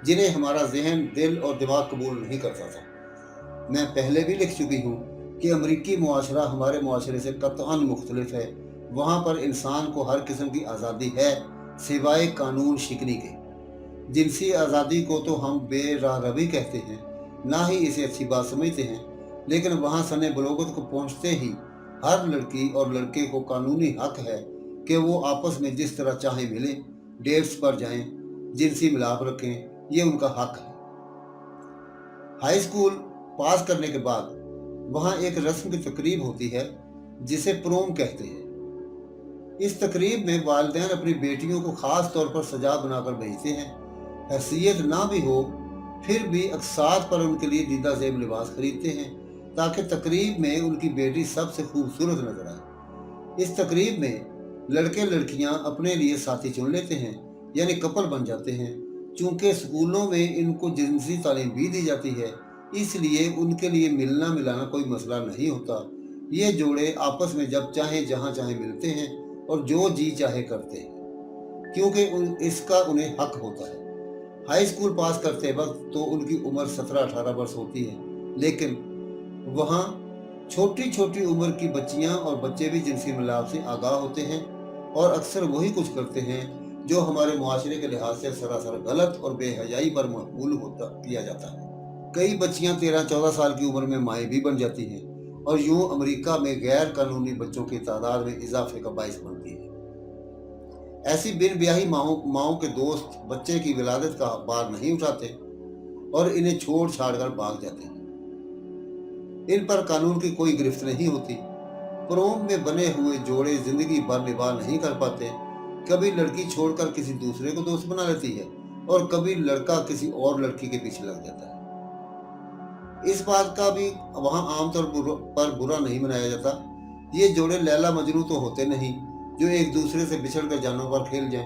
जिन्हें हमारा जहन, दिल और दिमाग कबूल नहीं करता था। मैं पहले भी लिख चुकी हूँ कि अमरीकी मुआशरा हमारे मुआशरे से कतई मुख्तलिफ है। वहाँ पर इंसान को हर किस्म की आज़ादी है सिवाय कानून शिकनी के। जिनसी आज़ादी को तो हम बेराहरवी कहते हैं, ना ही इसे अच्छी बात समझते हैं, लेकिन वहाँ सने बलोगत को पहुँचते ही हर लड़की और लड़के को कानूनी हक है कि वो आपस में जिस तरह चाहे मिलें, डेट्स पर जाएं, जिनसी मिलाप रखें, ये उनका हक है। हाई स्कूल पास करने के बाद वहाँ एक रस्म की तकरीब होती है जिसे प्रोम कहते हैं। इस तकरीब में वालिदैन अपनी बेटियों को खास तौर पर सजा बनाकर भेजते हैं। हैसियत ना भी हो फिर भी अक़सात पर उनके लिए दीदा ज़ेब लिबास खरीदते हैं ताकि तकरीब में उनकी बेटी सबसे खूबसूरत नजर आए। इस तकरीब में लड़के लड़कियां अपने लिए साथी चुन लेते हैं, यानी कपल बन जाते हैं। चूंकि स्कूलों में इनको जिनसी तालीम भी दी जाती है, इसलिए उनके लिए मिलना मिलाना कोई मसला नहीं होता। ये जोड़े आपस में जब चाहे जहाँ चाहे मिलते हैं और जो जी चाहे करते हैं, क्योंकि इसका उन्हें हक होता है। हाई स्कूल पास करते वक्त तो उनकी उम्र 17-18 वर्ष होती है, लेकिन वहाँ छोटी छोटी उम्र की बच्चियाँ और बच्चे भी जिनसी मिलाप से आगाह होते हैं और अक्सर वही कुछ करते हैं जो हमारे मुआशरे के लिहाज से सरासर गलत और बेहयाई पर मकबूल किया जाता है। कई बच्चियाँ 13-14 साल की उम्र में माएँ भी बन जाती हैं और यूं अमेरिका में गैर कानूनी बच्चों की तादाद में इजाफे का बाइस बनती है। ऐसी बिन ब्याही माओं के दोस्त बच्चे की विलादत का बार नहीं उठाते और इन्हें छोड़ छाड़ कर भाग जाते हैं। इन पर कानून की कोई गिरफ्त नहीं होती। प्रोम में बने हुए जोड़े जिंदगी भर निभा नहीं कर पाते। कभी लड़की छोड़कर किसी दूसरे को दोस्त बना लेती है और कभी लड़का किसी और लड़की के पीछे लग जाता है। इस बात का भी वहाँ आमतौर पर बुरा नहीं मनाया जाता। ये जोड़े लैला मजनू तो होते नहीं जो एक दूसरे से बिछड़ कर जानों पर खेल जाएं।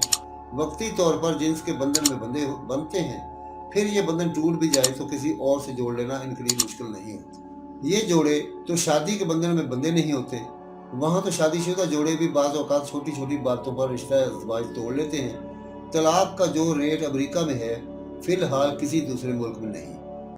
वक्ती तौर पर जिन्स के बंधन में बनते हैं, फिर ये बंधन टूट भी जाए तो किसी और से जोड़ लेना इनके लिए मुश्किल नहीं होता। ये जोड़े तो शादी के बंधन में बंधे नहीं होते। वहाँ तो शादीशुदा जोड़े भी बाज़ औक़ात छोटी छोटी बातों पर रिश्ता इज़्वाज तोड़ लेते हैं। तलाक का जो रेट अमेरिका में है, फिलहाल किसी दूसरे मुल्क में नहीं।